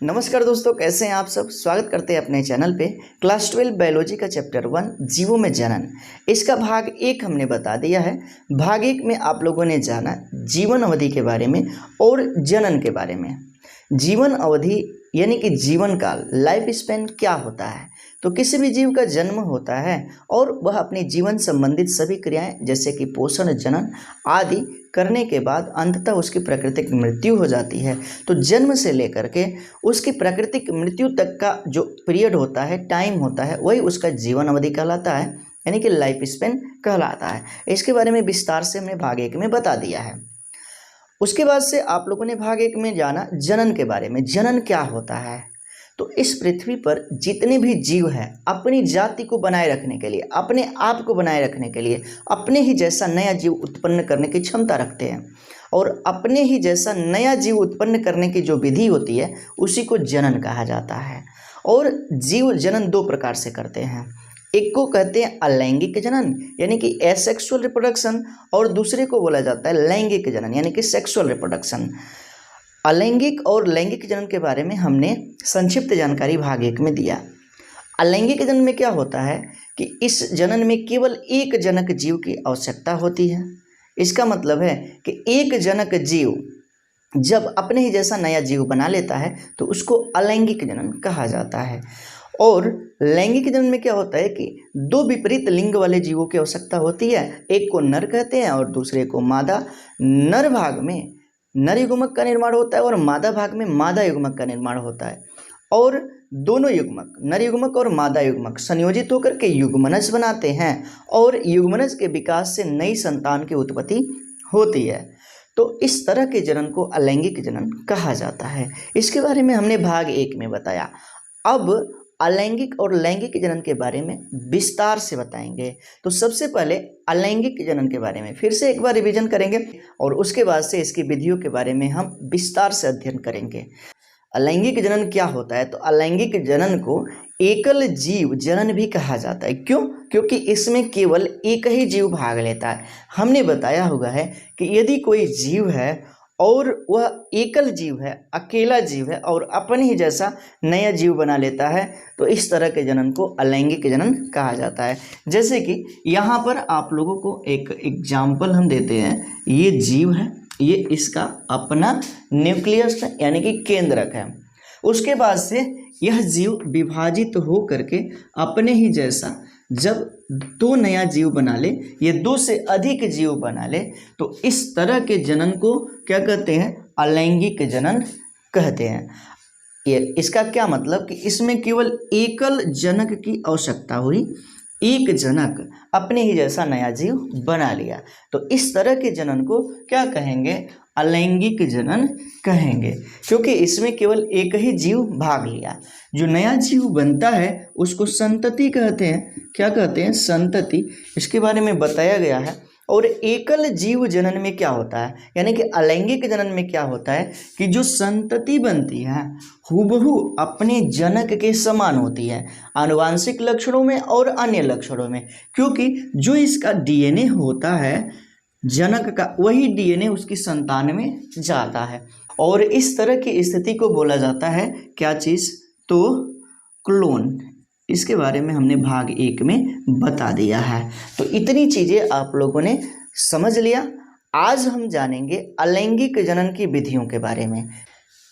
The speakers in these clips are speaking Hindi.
नमस्कार दोस्तों, कैसे हैं आप सब। स्वागत करते हैं अपने चैनल पे। क्लास 12 बायोलॉजी का चैप्टर 1 जीवों में जनन, इसका भाग 1 हमने बता दिया है। भाग 1 में आप लोगों ने जाना जीवन अवधि के बारे में और जनन के बारे में। जीवन अवधि यानी कि जीवन काल, लाइफ स्पैन क्या होता है। तो किसी भी जीव का जन्म होता है और वह अपने जीवन संबंधित सभी क्रियाएं जैसे कि पोषण, जनन आदि करने के बाद अंततः उसकी प्राकृतिक मृत्यु हो जाती है। तो जन्म से लेकर के उसकी प्राकृतिक मृत्यु तक का जो पीरियड होता है, टाइम होता है, वही उसका जीवन अवधि कहलाता है, यानी कि लाइफ स्पैन कहलाता है। इसके बारे में विस्तार से हमने भाग 1 में बता दिया है। उसके बाद से आप लोगों ने भाग 1 में जाना जनन के बारे में। जनन क्या होता है। तो इस पृथ्वी पर जितने भी जीव हैं अपनी जाति को बनाए रखने के लिए, अपने आप को बनाए रखने के लिए अपने ही जैसा नया जीव उत्पन्न करने की क्षमता रखते हैं, और अपने ही जैसा नया जीव उत्पन्न करने की जो विधि होती है उसी को जनन कहा जाता है। और जीव जनन 2 प्रकार से करते हैं। एक को कहते हैं अलैंगिक जनन यानी कि एसेक्सुअल रिप्रोडक्शन, और दूसरे को बोला जाता है लैंगिक जनन यानी कि सेक्सुअल रिप्रोडक्शन। अलैंगिक और लैंगिक जनन के बारे में हमने संक्षिप्त जानकारी भाग 1 में दिया। अलैंगिक जनन में क्या होता है कि इस जनन में केवल एक जनक जीव की आवश्यकता होती है। इसका मतलब है कि एक जनक जीव जब अपने ही जैसा नया जीव बना लेता है तो उसको अलैंगिक जनन कहा जाता है। और लैंगिक जनन में क्या होता है कि 2 विपरीत लिंग वाले जीवों की आवश्यकता होती है। एक को नर कहते हैं और दूसरे को मादा। नर भाग में नर युग्मक का निर्माण होता है और मादा भाग में मादा युग्मक का निर्माण होता है, और दोनों युग्मक, नर युग्मक और मादा युग्मक संयोजित होकर के युग्मनज बनाते हैं, और युग्मनज के विकास से नई संतान की उत्पत्ति होती है। तो इस तरह के जनन को अलैंगिक जनन कहा जाता है। इसके बारे में हमने भाग 1 में बताया। अब अलैंगिक और लैंगिक जनन के बारे में विस्तार से बताएंगे। तो सबसे पहले अलैंगिक जनन के बारे में फिर से एक बार रिवीजन करेंगे, और उसके बाद से इसकी विधियों के बारे में हम विस्तार से अध्ययन करेंगे। अलैंगिक जनन क्या होता है। तो अलैंगिक जनन को एकल जीव जनन भी कहा जाता है। क्यों? क्योंकि इसमें केवल एक ही जीव भाग लेता है। हमने बताया हुआ है कि यदि कोई जीव है और वह एकल जीव है, अकेला जीव है, और अपने ही जैसा नया जीव बना लेता है, तो इस तरह के जनन को अलैंगिक जनन कहा जाता है। जैसे कि यहाँ पर आप लोगों को एक एग्जाम्पल हम देते हैं। ये जीव है, ये इसका अपना न्यूक्लियस है यानी कि केंद्रक है। उसके बाद से यह जीव विभाजित हो करके अपने ही जैसा जब 2 नया जीव बना ले, ये 2 से अधिक जीव बना ले, तो इस तरह के जनन को क्या कहते हैं? अलैंगिक जनन कहते हैं। ये इसका क्या मतलब कि इसमें केवल एकल जनक की आवश्यकता हुई, एक जनक अपने ही जैसा नया जीव बना लिया, तो इस तरह के जनन को क्या कहेंगे? अलैंगिक जनन कहेंगे, क्योंकि इसमें केवल एक ही जीव भाग लिया। जो नया जीव बनता है उसको संतति कहते हैं। क्या कहते हैं? संतति। इसके बारे में बताया गया है। और एकल जीव जनन में क्या होता है, यानी कि अलैंगिक जनन में क्या होता है कि जो संतति बनती है हूबहू अपने जनक के समान होती है, आनुवांशिक लक्षणों में और अन्य लक्षणों में, क्योंकि जो इसका डीएनए होता है जनक का, वही डीएनए उसकी संतान में जाता है। और इस तरह की स्थिति को बोला जाता है क्या चीज़? तो क्लोन। इसके बारे में हमने भाग 1 में बता दिया है। तो इतनी चीज़ें आप लोगों ने समझ लिया। आज हम जानेंगे अलैंगिक जनन की विधियों के बारे में।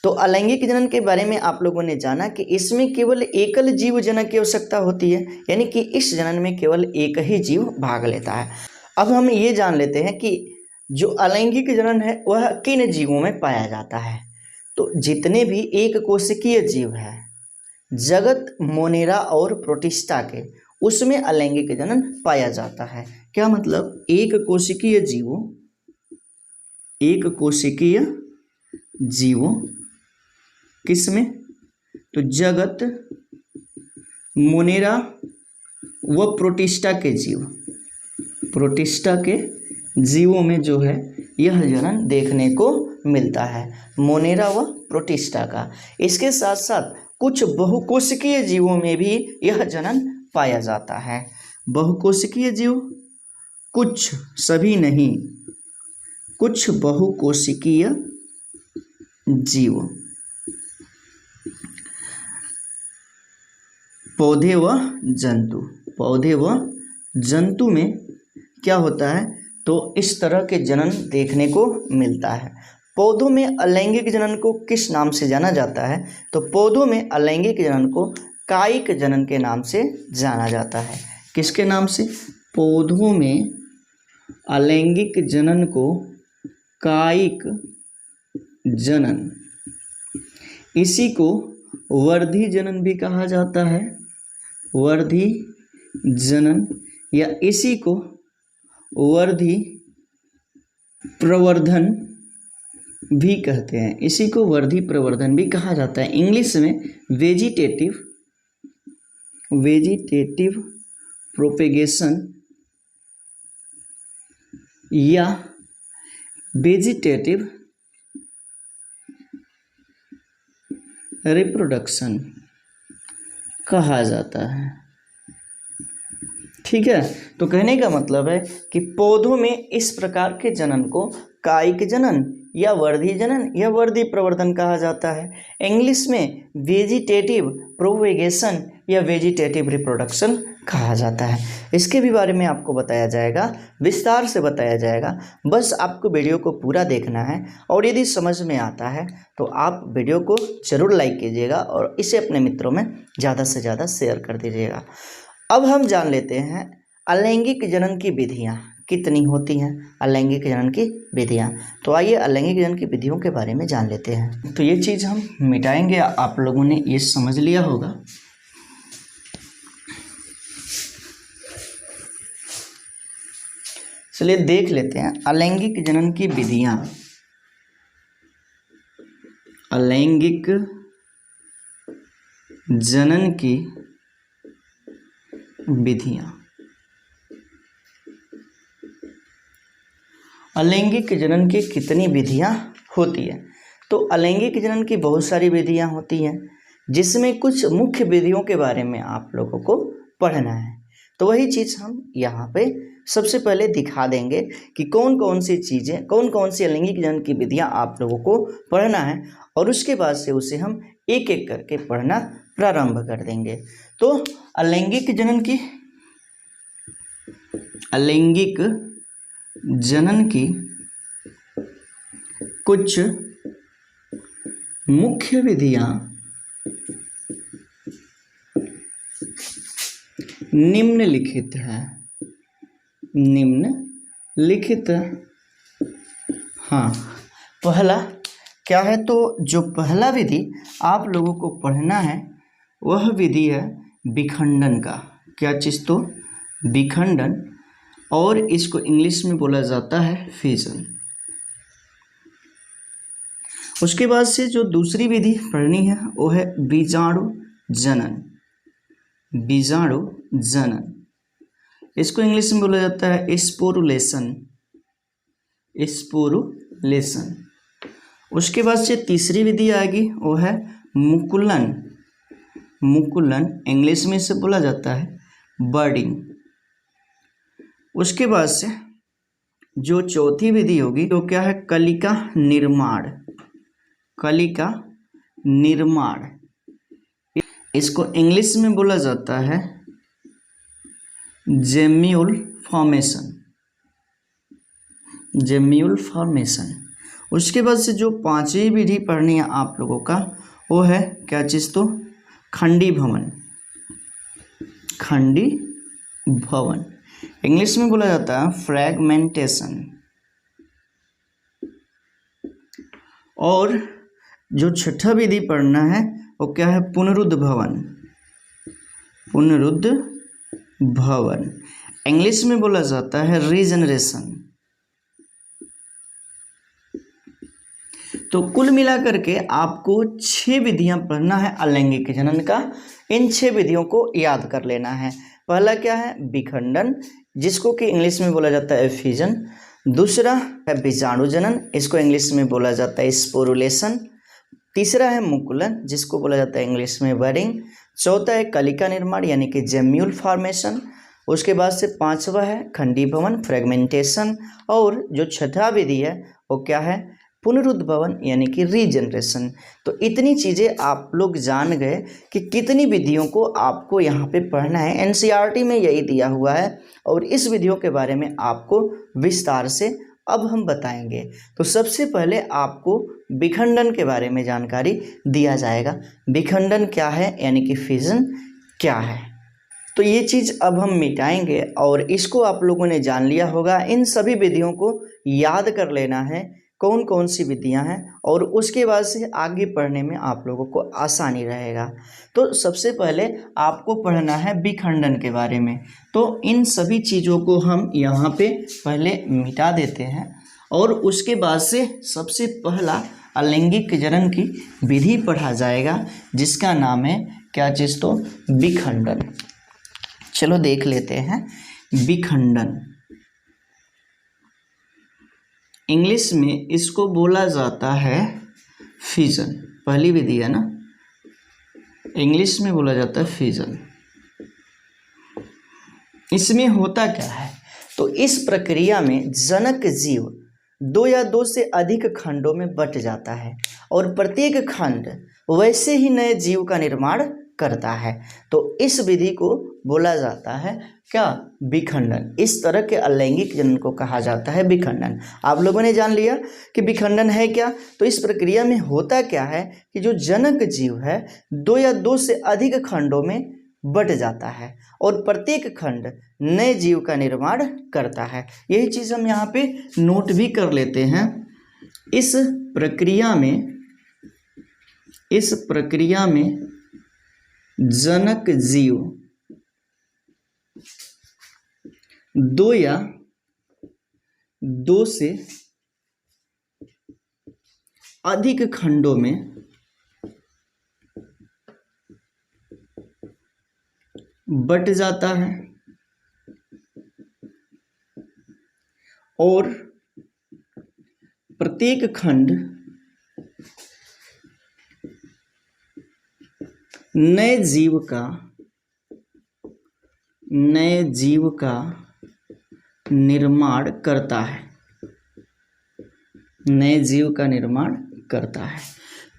तो अलैंगिक जनन के बारे में आप लोगों ने जाना कि इसमें केवल एकल जीव जनक की आवश्यकता होती है, यानी कि इस जनन में केवल एक ही जीव भाग लेता है। अब हम ये जान लेते हैं कि जो अलैंगिक जनन है वह किन जीवों में पाया जाता है। तो जितने भी एक कोशिकीय जीव है, जगत, मोनेरा और प्रोटिस्टा के, उसमें अलैंगिक जनन पाया जाता है। क्या मतलब? एक कोशिकीय जीवों किसमें? तो जगत, मोनेरा व प्रोटिस्टा के जीवों में जो है यह जनन देखने को मिलता है, मोनेरा व प्रोटिस्टा का। इसके साथ साथ कुछ बहुकोशिकीय जीवों में भी यह जनन पाया जाता है। बहुकोशिकीय जीव, कुछ, सभी नहीं, कुछ बहुकोशिकीय जीव पौधे व जंतु, पौधे व जंतु में क्या होता है, तो इस तरह के जनन देखने को मिलता है। पौधों में अलैंगिक जनन को किस नाम से जाना जाता है, तो पौधों में अलैंगिक जनन को कायिक जनन के नाम से जाना जाता है। किसके नाम से? पौधों में अलैंगिक जनन को कायिक जनन, इसी को वर्धी जनन भी कहा जाता है, वर्धी जनन, या इसी को वर्धी प्रवर्धन भी कहते हैं, इसी को वर्धी प्रवर्धन भी कहा जाता है। इंग्लिश में वेजिटेटिव प्रोपेगेशन या वेजिटेटिव रिप्रोडक्शन कहा जाता है। ठीक है, तो कहने का मतलब है कि पौधों में इस प्रकार के जनन को कायिक जनन या वर्धी जनन या वर्धी प्रवर्धन कहा जाता है। इंग्लिश में वेजिटेटिव प्रोपेगेशन या वेजिटेटिव रिप्रोडक्शन कहा जाता है। इसके भी बारे में आपको बताया जाएगा, विस्तार से बताया जाएगा। बस आपको वीडियो को पूरा देखना है और यदि समझ में आता है तो आप वीडियो को जरूर लाइक कीजिएगा और इसे अपने मित्रों में ज़्यादा से ज़्यादा शेयर कर दीजिएगा। अब हम जान लेते हैं अलैंगिक जनन की विधियाँ कितनी होती हैं, अलैंगिक जनन की विधियाँ। तो आइए अलैंगिक जनन की विधियों के बारे में जान लेते हैं। तो ये चीज़ हम मिटाएंगे, आप लोगों ने ये समझ लिया होगा। चलिए देख लेते हैं अलैंगिक जनन की विधियाँ। अलैंगिक जनन की विधियाँ, अलैंगिक जनन की कितनी विधियाँ होती है? तो अलैंगिक जनन की बहुत सारी विधियाँ होती हैं, जिसमें कुछ मुख्य विधियों के बारे में आप लोगों को पढ़ना है। तो वही चीज़ हम यहाँ पे सबसे पहले दिखा देंगे कि कौन कौन सी चीज़ें, कौन कौन सी अलैंगिक जनन की विधियाँ आप लोगों को पढ़ना है, और उसके बाद से उसे हम एक एक करके पढ़ना प्रारंभ कर देंगे। तो अलैंगिक जनन की कुछ मुख्य विधियां निम्नलिखित है, निम्नलिखित। हाँ, पहला क्या है, तो जो पहला विधि आप लोगों को पढ़ना है वह विधि है विखंडन का। क्या चीज़? तो विखंडन, और इसको इंग्लिश में बोला जाता है फिजन। उसके बाद से जो दूसरी विधि पढ़नी है वो है बीजाणु जनन। बीजाणु जनन, इसको इंग्लिश में बोला जाता है स्पोरुलेशन। स्पोरुलेशन। उसके बाद से तीसरी विधि आएगी वो है मुकुलन। मुकुलन, इंग्लिश में इसे बोला जाता है बर्डिंग। उसके बाद से जो चौथी विधि होगी तो क्या है, कलिका निर्माण। कलिका निर्माण, इसको इंग्लिश में बोला जाता है जेम्यूल फॉर्मेशन। Gemmule formation. उसके बाद से जो पांचवी विधि पढ़नी है आप लोगों का वो है क्या चीज़, तो खंडी भवन। खंडी भवन, इंग्लिश में बोला जाता है फ्रैगमेंटेशन। और जो छठा विधि पढ़ना है वो क्या है, पुनरुद्ध भवन। पुनरुद्ध भवन, इंग्लिश में बोला जाता है रीजनरेशन। तो कुल मिलाकर के आपको 6 विधियां पढ़ना है अलैंगिक जनन का। इन 6 विधियों को याद कर लेना है। पहला क्या है, विखंडन, जिसको कि इंग्लिश में बोला जाता है फिजन। दूसरा है बीजाणु जनन, इसको इंग्लिश में बोला जाता है स्पोरुलेशन। तीसरा है मुकुलन, जिसको बोला जाता है इंग्लिश में बर्डिंग। चौथा है कलिका निर्माण यानी कि जेम्यूल फॉर्मेशन। उसके बाद से पांचवा है खंडी भवन फ्रेगमेंटेशन। और जो छठा विधि है वो क्या है, पुनरुद्भवन यानी कि रीजनरेशन। तो इतनी चीज़ें आप लोग जान गए कि कितनी विधियों को आपको यहाँ पे पढ़ना है। एनसीईआरटी में यही दिया हुआ है और इस विधियों के बारे में आपको विस्तार से अब हम बताएंगे। तो सबसे पहले आपको विखंडन के बारे में जानकारी दिया जाएगा। विखंडन क्या है यानी कि फिजन क्या है, तो ये चीज़ अब हम मिटाएंगे और इसको आप लोगों ने जान लिया होगा। इन सभी विधियों को याद कर लेना है कौन कौन सी विधियां हैं और उसके बाद से आगे पढ़ने में आप लोगों को आसानी रहेगा। तो सबसे पहले आपको पढ़ना है विखंडन के बारे में। तो इन सभी चीज़ों को हम यहाँ पे पहले मिटा देते हैं और उसके बाद से सबसे पहला अलैंगिक जनन की विधि पढ़ा जाएगा जिसका नाम है क्या चीज़, तो विखंडन। चलो देख लेते हैं विखंडन। इंग्लिश में इसको बोला जाता है फिजन। पहली विधि है ना, इंग्लिश में बोला जाता है फिजन। इसमें होता क्या है, तो इस प्रक्रिया में जनक जीव 2 या 2 से अधिक खंडों में बंट जाता है और प्रत्येक खंड वैसे ही नए जीव का निर्माण करता है। तो इस विधि को बोला जाता है क्या, विखंडन। इस तरह के अलैंगिक जनन को कहा जाता है विखंडन। आप लोगों ने जान लिया कि विखंडन है क्या। तो इस प्रक्रिया में होता क्या है कि जो जनक जीव है 2 या 2 से अधिक खंडों में बंट जाता है और प्रत्येक खंड नए जीव का निर्माण करता है। यही चीज़ हम यहाँ पे नोट भी कर लेते हैं। इस प्रक्रिया में जनक जीव 2 या 2 से अधिक खंडों में बंट जाता है और प्रत्येक खंड नए जीव का निर्माण करता है, नए जीव का निर्माण करता है।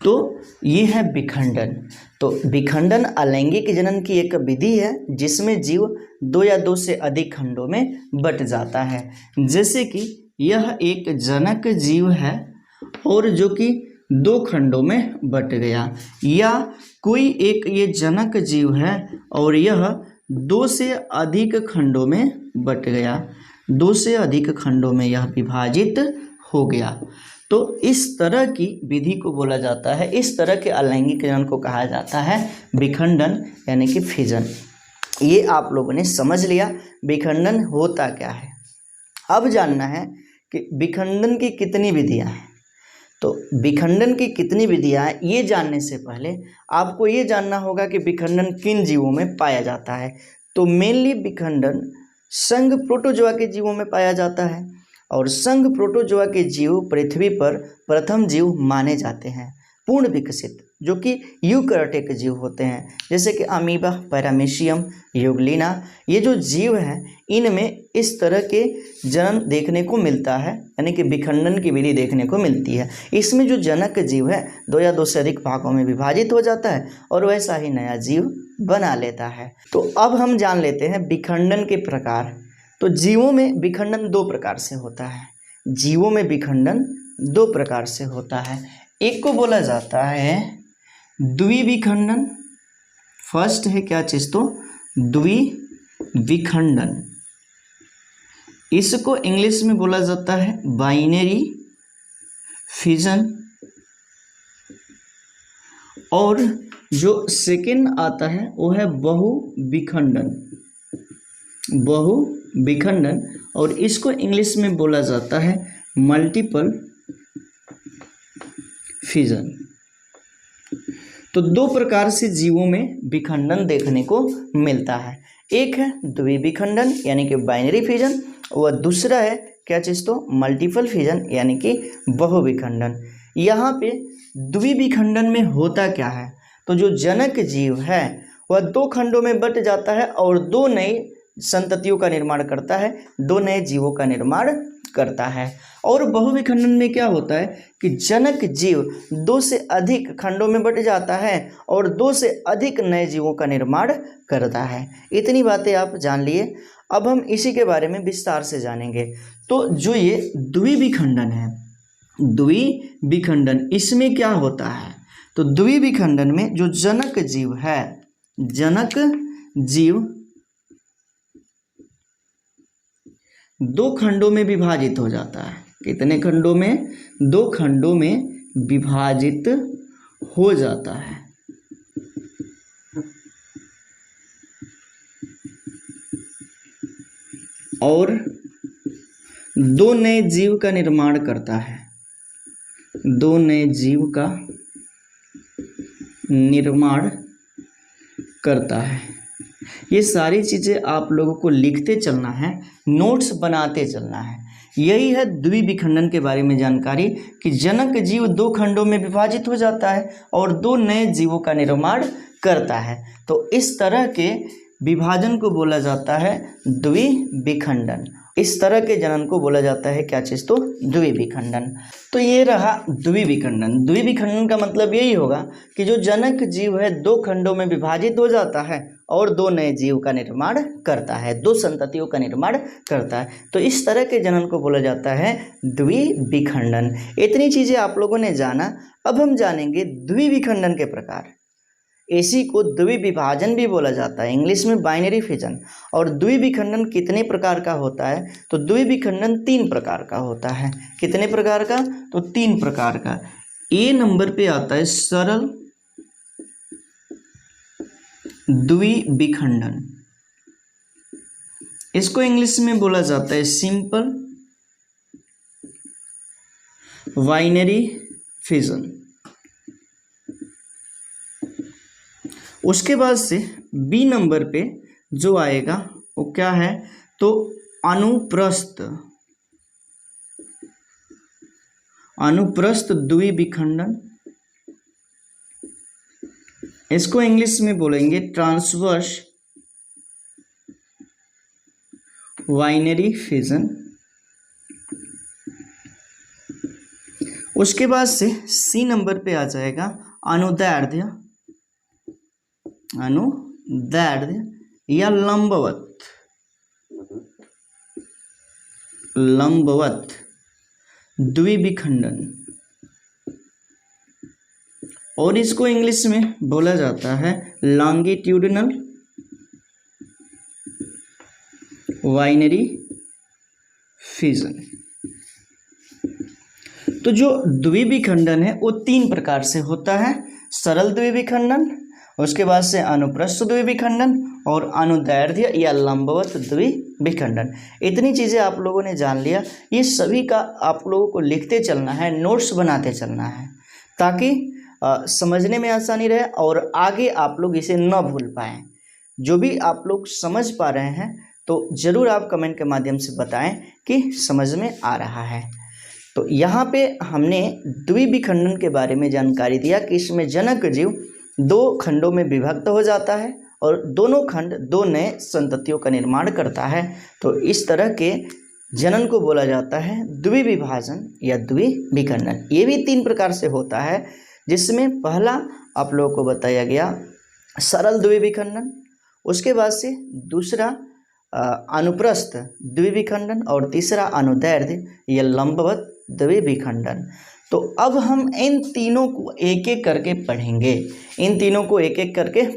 तो ये है विखंडन। तो विखंडन अलैंगिक जनन की एक विधि है जिसमें जीव 2 या 2 से अधिक खंडों में बंट जाता है। जैसे कि यह एक जनक जीव है और जो कि 2 खंडों में बंट गया, या कोई एक ये जनक जीव है और यह 2 से अधिक खंडों में बंट गया, 2 से अधिक खंडों में यह विभाजित हो गया। तो इस तरह की विधि को बोला जाता है, इस तरह के अलैंगिक जनन को कहा जाता है विखंडन यानी कि फिजन। ये आप लोगों ने समझ लिया विखंडन होता क्या है। अब जानना है कि विखंडन की कितनी विधियां हैं। तो विखंडन की कितनी विधियां हैं ये जानने से पहले आपको ये जानना होगा कि विखंडन किन जीवों में पाया जाता है। तो मेनली विखंडन संघ प्रोटोजोआ के जीवों में पाया जाता है और संघ प्रोटोजोआ के जीव पृथ्वी पर प्रथम जीव माने जाते हैं पूर्ण विकसित, जो कि यूकैरियोटिक जीव होते हैं, जैसे कि अमीबा, पैरामीशियम, यूग्लिना। ये जो जीव हैं इनमें इस तरह के जनन देखने को मिलता है, यानी कि विखंडन की विधि देखने को मिलती है। इसमें जो जनक जीव है 2 या 2 से अधिक भागों में विभाजित हो जाता है और वैसा ही नया जीव बना लेता है। तो अब हम जान लेते हैं विखंडन के प्रकार। तो जीवों में विखंडन 2 प्रकार से होता है। जीवों में विखंडन 2 प्रकार से होता है। एक को बोला जाता है द्विविखंडन। फर्स्ट है क्या चीज, तो द्विविखंडन। इसको इंग्लिश में बोला जाता है बाइनरी फिजन। और जो सेकंड आता है वो है बहुविखंडन, बहुविखंडन। और इसको इंग्लिश में बोला जाता है मल्टीपल फिजन। तो 2 प्रकार से जीवों में विखंडन देखने को मिलता है। एक है द्विविखंडन यानी कि बाइनरी फिजन, व दूसरा है क्या चीज़, तो मल्टीपल फिजन यानी कि बहुविखंडन। यहाँ पे द्विविखंडन में होता क्या है, तो जो जनक जीव है वह 2 खंडों में बंट जाता है और 2 नई संततियों का निर्माण करता है, 2 नए जीवों का निर्माण करता है। और बहुविखंडन में क्या होता है कि जनक जीव 2 से अधिक खंडों में बट जाता है और 2 से अधिक नए जीवों का निर्माण करता है। इतनी बातें आप जान लिए। अब हम इसी के बारे में विस्तार से जानेंगे। तो जो ये द्विविखंडन है, द्विविखंडन, इसमें क्या होता है? तो द्विविखंडन में जो जनक जीव है, जनक जीव 2 खंडों में विभाजित हो जाता है। कितने खंडों में? 2 खंडों में विभाजित हो जाता है। और 2 नए जीव का निर्माण करता है। 2 नए जीव का निर्माण करता है। ये सारी चीज़ें आप लोगों को लिखते चलना है, नोट्स बनाते चलना है। यही है द्विविखंडन के बारे में जानकारी कि जनक जीव 2 खंडों में विभाजित हो जाता है और 2 नए जीवों का निर्माण करता है। तो इस तरह के विभाजन को बोला जाता है द्विविखंडन। इस तरह के जनन को बोला जाता है क्या चीज़? तो द्विविखंडन। तो ये रहा द्विविखंडन। द्विविखंडन का मतलब यही होगा कि जो जनक जीव है 2 खंडों में विभाजित हो जाता है और 2 नए जीव का निर्माण करता है, 2 संततियों का निर्माण करता है। तो इस तरह के जनन को बोला जाता है द्विविखंडन। इतनी चीज़ें आप लोगों ने जाना। अब हम जानेंगे द्विविखंडन के प्रकार। इसी को द्विविभाजन भी बोला जाता है, इंग्लिश में बाइनरी फिजन। और द्विविखंडन कितने प्रकार का होता है? तो द्विविखंडन 3 प्रकार का होता है। कितने प्रकार का? तो 3 प्रकार का। ए नंबर पे आता है सरल द्विविखंडन। इसको इंग्लिश में बोला जाता है सिंपल बाइनरी फिजन। उसके बाद से बी नंबर पे जो आएगा वो क्या है? तो अनुप्रस्थ द्विविखंडन। इसको इंग्लिश में बोलेंगे ट्रांसवर्स बाइनरी फिजन। उसके बाद से सी नंबर पे आ जाएगा अनुदैर्ध्य या लंबवत द्विविखंडन। और इसको इंग्लिश में बोला जाता है लॉन्गिट्यूडिनल बाइनरी फिजन। तो जो द्विविखंडन है वो 3 प्रकार से होता है, सरल द्विविखंडन, उसके बाद से अनुप्रस्थ द्विविखंडन और अनुदैर्ध्य या लंबवत द्विविखंडन। इतनी चीज़ें आप लोगों ने जान लिया। ये सभी का आप लोगों को लिखते चलना है, नोट्स बनाते चलना है, ताकि समझने में आसानी रहे और आगे आप लोग इसे न भूल पाएँ। जो भी आप लोग समझ पा रहे हैं तो ज़रूर आप कमेंट के माध्यम से बताएं कि समझ में आ रहा है। तो यहाँ पे हमने द्विविखंडन के बारे में जानकारी दिया कि इसमें जनक जीव 2 खंडों में विभक्त हो जाता है और दोनों खंड 2 नए संततियों का निर्माण करता है। तो इस तरह के जनन को बोला जाता है द्विविभाजन या द्विविखंडन। ये भी 3 प्रकार से होता है, जिसमें पहला आप लोगों को बताया गया सरल द्विविखंडन, उसके बाद से दूसरा अनुप्रस्थ द्विविखंडन और तीसरा अनुदैर्ध्य या लंबवत द्विविखंडन। तो अब हम इन तीनों को एक एक करके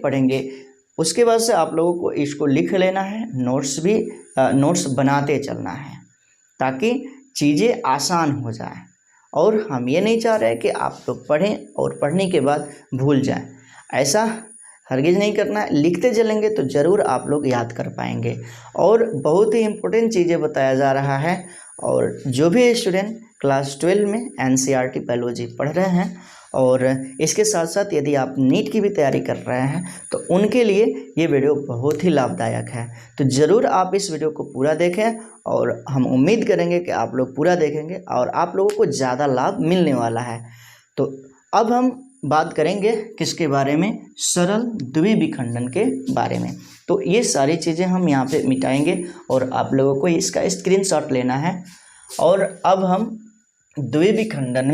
पढ़ेंगे। उसके बाद से आप लोगों को इसको लिख लेना है, नोट्स बनाते चलना है ताकि चीज़ें आसान हो जाए। और हम ये नहीं चाह रहे कि आप लोग पढ़ें और पढ़ने के बाद भूल जाएं, ऐसा हरगिज़ नहीं करना है। लिखते चलेंगे तो ज़रूर आप लोग याद कर पाएंगे। और बहुत ही इम्पोर्टेंट चीज़ें बताया जा रहा है। और जो भी स्टूडेंट क्लास 12 में एनसीईआरटी बायोलॉजी पढ़ रहे हैं और इसके साथ साथ यदि आप नीट की भी तैयारी कर रहे हैं तो उनके लिए ये वीडियो बहुत ही लाभदायक है। तो ज़रूर आप इस वीडियो को पूरा देखें और हम उम्मीद करेंगे कि आप लोग पूरा देखेंगे और आप लोगों को ज़्यादा लाभ मिलने वाला है। तो अब हम बात करेंगे किसके बारे में? सरल द्विविखंडन के बारे में। तो ये सारी चीज़ें हम यहाँ पे मिटाएंगे और आप लोगों को इसका स्क्रीनशॉट लेना है और अब हम द्विविखंडन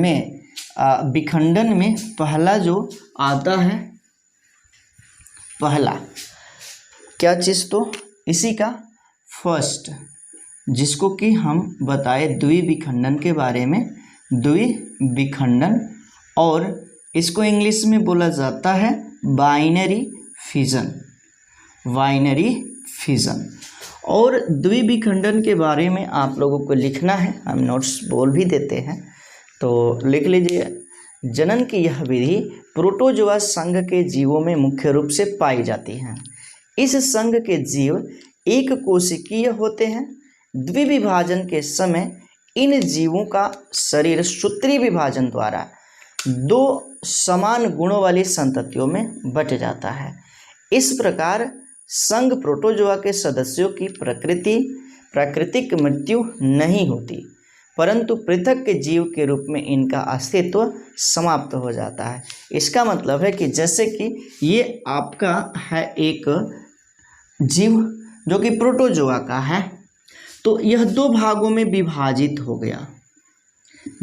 में पहला जो आता है, पहला क्या चीज़, तो इसी का फर्स्ट, जिसको कि हम बताए द्विविखंडन के बारे में, द्विविखंडन, और इसको इंग्लिश में बोला जाता है बाइनरी फिजन, बाइनरी फिजन। और द्विविखंडन के बारे में आप लोगों को लिखना है, हम नोट्स बोल भी देते हैं तो लिख लीजिए। जनन की यह विधि प्रोटोजोआ संघ के जीवों में मुख्य रूप से पाई जाती है। इस संघ के जीव एक कोशिकीय होते हैं। द्विविभाजन के समय इन जीवों का शरीर सूत्री विभाजन द्वारा दो समान गुणों वाली संततियों में बट जाता है। इस प्रकार संघ प्रोटोजोआ के सदस्यों की प्राकृतिक मृत्यु नहीं होती, परंतु पृथक के जीव के रूप में इनका अस्तित्व समाप्त हो जाता है। इसका मतलब है कि जैसे कि ये आपका है एक जीव जो कि प्रोटोजोआ का है, तो यह दो भागों में विभाजित हो गया,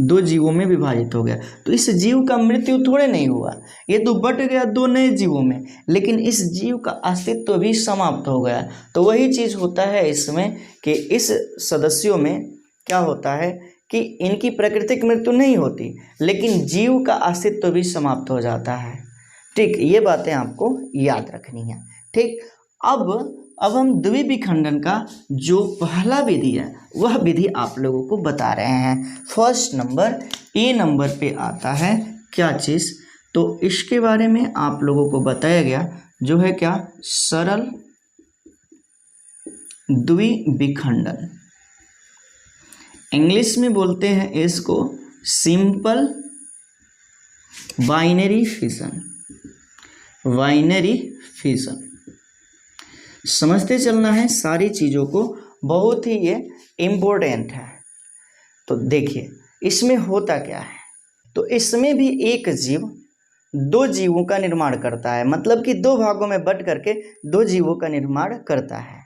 दो जीवों में विभाजित हो गया, तो इस जीव का मृत्यु थोड़े नहीं हुआ, ये तो बट गया दो नए जीवों में, लेकिन इस जीव का अस्तित्व भी समाप्त हो गया। तो वही चीज़ होता है इसमें कि इस सदस्यों में क्या होता है कि इनकी प्राकृतिक मृत्यु नहीं होती, लेकिन जीव का अस्तित्व भी समाप्त हो जाता है। ठीक, ये बातें आपको याद रखनी है। ठीक, अब हम द्विविखंडन का जो पहला विधि है वह विधि आप लोगों को बता रहे हैं। फर्स्ट नंबर ए नंबर पे आता है क्या चीज़, तो इसके बारे में आप लोगों को बताया गया जो है क्या, सरल द्विविखंडन। इंग्लिश में बोलते हैं इसको simple binary fission, binary fission. समझते चलना है सारी चीज़ों को, बहुत ही ये इम्पोर्टेंट है। तो देखिए इसमें होता क्या है, तो इसमें भी एक जीव दो जीवों का निर्माण करता है, मतलब कि दो भागों में बट करके दो जीवों का निर्माण करता है,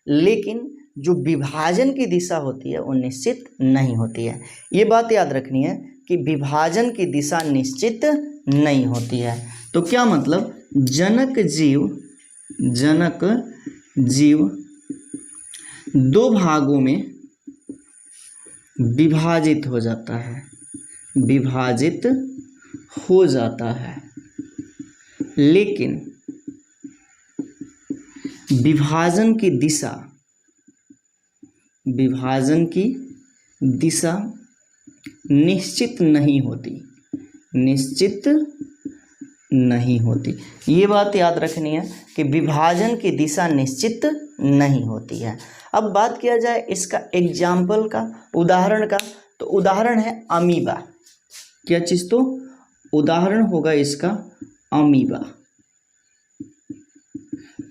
लेकिन जो विभाजन की दिशा होती है वो निश्चित नहीं होती है। ये बात याद रखनी है कि विभाजन की दिशा निश्चित नहीं होती है। तो क्या मतलब, जनक जीव दो भागों में विभाजित हो जाता है, विभाजित हो जाता है, लेकिन विभाजन की दिशा निश्चित नहीं होती, निश्चित नहीं होती। ये बात याद रखनी है कि विभाजन की दिशा निश्चित नहीं होती है। अब बात किया जाए इसका एग्जाम्पल का, उदाहरण का, तो उदाहरण है अमीबा। क्या चीज़, तो उदाहरण होगा इसका अमीबा।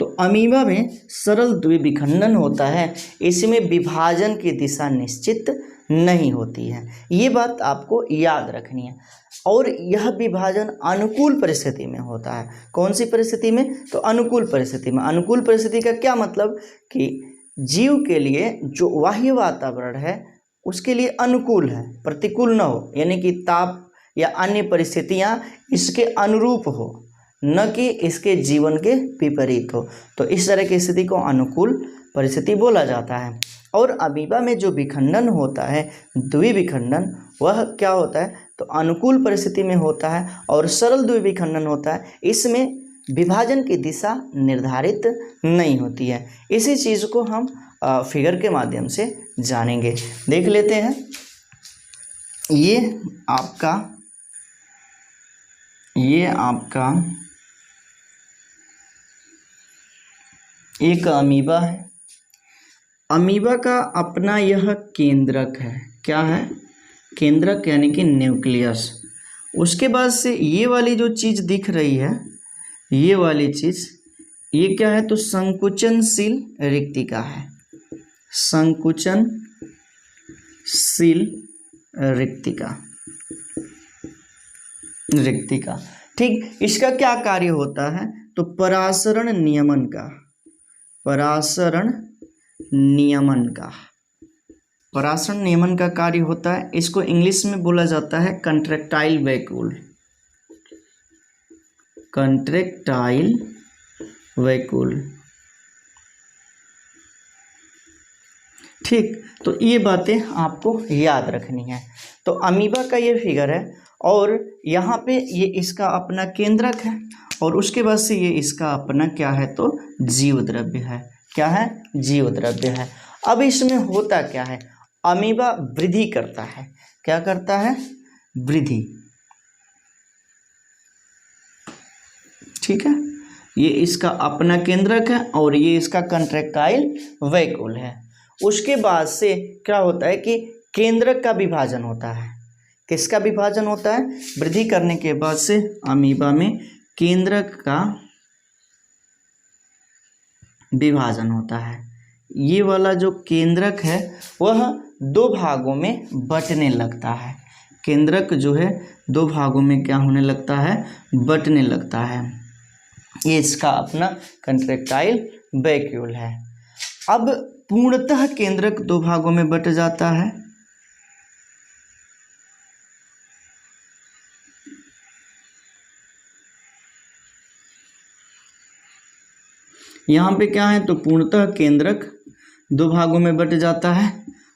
तो अमीबा में सरल द्विविखंडन होता है, इसमें विभाजन की दिशा निश्चित नहीं होती है। ये बात आपको याद रखनी है। और यह विभाजन अनुकूल परिस्थिति में होता है। कौन सी परिस्थिति में, तो अनुकूल परिस्थिति में। अनुकूल परिस्थिति का क्या मतलब कि जीव के लिए जो बाह्य वातावरण है उसके लिए अनुकूल है, प्रतिकूल न हो, यानी कि ताप या अन्य परिस्थितियां इसके अनुरूप हो, न कि इसके जीवन के विपरीत हो। तो इस तरह की स्थिति को अनुकूल परिस्थिति बोला जाता है। और अमीबा में जो विखंडन होता है, द्विविखंडन, वह क्या होता है, तो अनुकूल परिस्थिति में होता है। और सरल द्विविखंडन होता है, इसमें विभाजन की दिशा निर्धारित नहीं होती है। इसी चीज़ को हम फिगर के माध्यम से जानेंगे। देख लेते हैं, ये आपका एक अमीबा है। अमीबा का अपना यह केंद्रक है। क्या है, केंद्रक, यानी कि न्यूक्लियस। उसके बाद से ये वाली जो चीज़ दिख रही है, ये वाली चीज़, ये क्या है, तो संकुचनशील रिक्तिका है, संकुचनशील रिक्तिका। ठीक, इसका क्या कार्य होता है, तो परासरण नियमन का परासरण नियमन का कार्य होता है। इसको इंग्लिश में बोला जाता है कंट्रैक्टाइल वैक्यूल, कंट्रैक्टाइल वैक्यूल। ठीक, तो ये बातें आपको याद रखनी है। तो अमीबा का ये फिगर है और यहाँ पे ये इसका अपना केंद्रक है और उसके बाद से ये इसका अपना क्या है, तो जीव द्रव्य है। क्या है, जीव द्रव्य है। अब इसमें होता क्या है, अमीबा वृद्धि करता है। क्या करता है, वृद्धि। ठीक है, ये इसका अपना केंद्रक है और ये इसका कंट्रैक्टाइल वैक्यूल है। उसके बाद से क्या होता है कि केंद्रक का विभाजन होता है। किसका विभाजन होता है, वृद्धि करने के बाद से अमीबा में केंद्रक का विभाजन होता है। ये वाला जो केंद्रक है वह दो भागों में बंटने लगता है। केंद्रक जो है दो भागों में क्या होने लगता है, बंटने लगता है। ये इसका अपना कंट्रैक्टाइल वैक्यूल है। अब पूर्णतः केंद्रक दो भागों में बंट जाता है। यहाँ पे क्या है, तो पूर्णतः केंद्रक दो भागों में बंट जाता है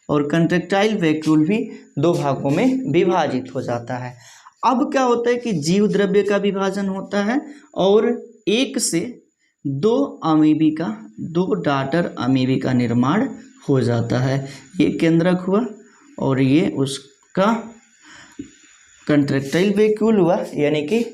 और कंट्रैक्टाइल वैक्यूल भी दो भागों में विभाजित हो जाता है। अब क्या होता है कि जीव द्रव्य का विभाजन होता है और एक से दो अमीबी का, दो डाटर अमीबी का निर्माण हो जाता है। ये केंद्रक हुआ और ये उसका कंट्रैक्टाइल वैक्यूल हुआ, यानी कि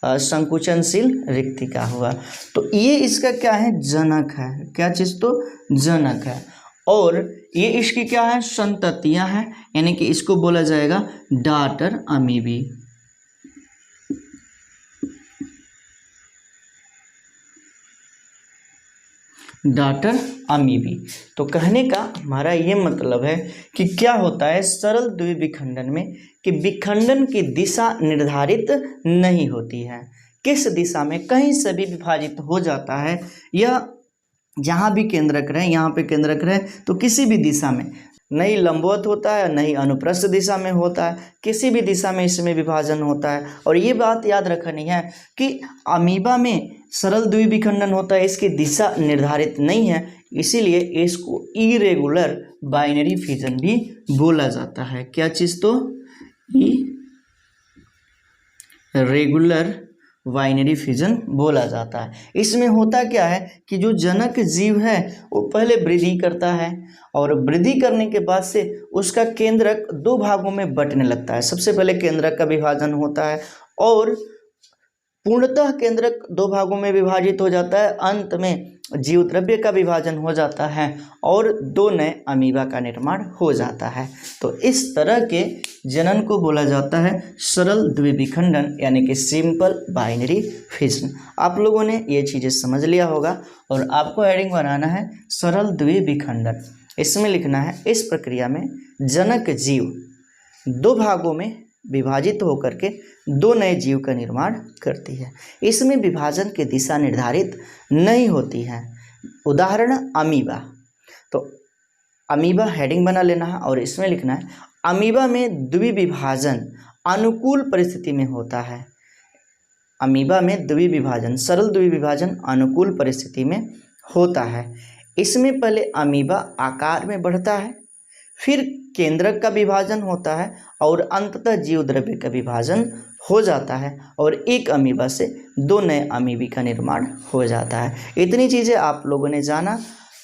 संकुचनशील रिक्तिका हुआ। तो ये इसका क्या है, जनक है। क्या चीज़, तो जनक है। और ये इसकी क्या है, संततियां हैं, यानी कि इसको बोला जाएगा डाटर अमीबी। डाटर अमीबी। तो कहने का हमारा ये मतलब है कि क्या होता है सरल द्विविखंडन में कि विखंडन की दिशा निर्धारित नहीं होती है। किस दिशा में, कहीं से भी विभाजित हो जाता है। यह जहाँ भी केंद्रक रहे, यहाँ पे केंद्रक रहे तो किसी भी दिशा में, नहीं लंबवत होता है नहीं अनुप्रस्थ दिशा में होता है, किसी भी दिशा में इसमें विभाजन होता है। और ये बात याद रखनी है कि अमीबा में सरल द्विविखंडन होता है, इसकी दिशा निर्धारित नहीं है, इसीलिए इसको इरेगुलर बाइनरी फिजन भी बोला जाता है। क्या चीज़, तो इरेगुलर बाइनरी फिजन बोला जाता है। इसमें होता क्या है कि जो जनक जीव है वो पहले वृद्धि करता है और वृद्धि करने के बाद से उसका केंद्रक दो भागों में बंटने लगता है। सबसे पहले केंद्रक का विभाजन होता है और पूर्णतः केंद्रक दो भागों में विभाजित हो जाता है। अंत में जीव द्रव्य का विभाजन हो जाता है और दो नए अमीबा का निर्माण हो जाता है। तो इस तरह के जनन को बोला जाता है सरल द्विविखंडन, यानी कि सिंपल बाइनरी फिजन। आप लोगों ने ये चीज़ें समझ लिया होगा और आपको हेडिंग बनाना है सरल द्विविखंडन। इसमें लिखना है इस प्रक्रिया में जनक जीव दो भागों में विभाजित होकर के दो नए जीव का निर्माण करती है। इसमें विभाजन की दिशा निर्धारित नहीं होती है। उदाहरण अमीबा। तो अमीबा हेडिंग बना लेना है और इसमें लिखना है अमीबा में द्विविभाजन अनुकूल परिस्थिति में होता है। अमीबा में द्विविभाजन, सरल द्विविभाजन अनुकूल परिस्थिति में होता है। इसमें पहले अमीबा आकार में बढ़ता है, फिर केंद्रक का विभाजन होता है और अंततः जीव द्रव्य का विभाजन हो जाता है और एक अमीबा से दो नए अमीबी का निर्माण हो जाता है। इतनी चीज़ें आप लोगों ने जाना,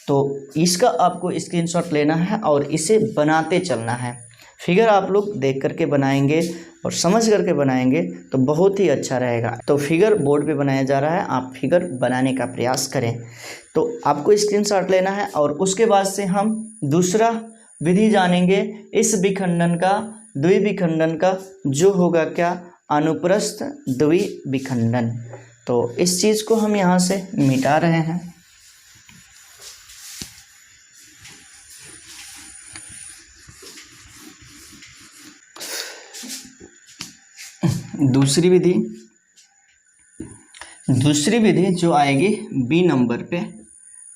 तो इसका आपको स्क्रीनशॉट लेना है और इसे बनाते चलना है। फिगर आप लोग देख करके बनाएंगे और समझ करके बनाएंगे तो बहुत ही अच्छा रहेगा। तो फिगर बोर्ड पे बनाया जा रहा है, आप फिगर बनाने का प्रयास करें। तो आपको स्क्रीनशॉट लेना है और उसके बाद से हम दूसरा विधि जानेंगे इस विखंडन का, द्विविखंडन का, जो होगा क्या, अनुप्रस्थ द्विविखंडन। तो इस चीज़ को हम यहाँ से मिटा रहे हैं। दूसरी विधि जो आएगी बी नंबर पे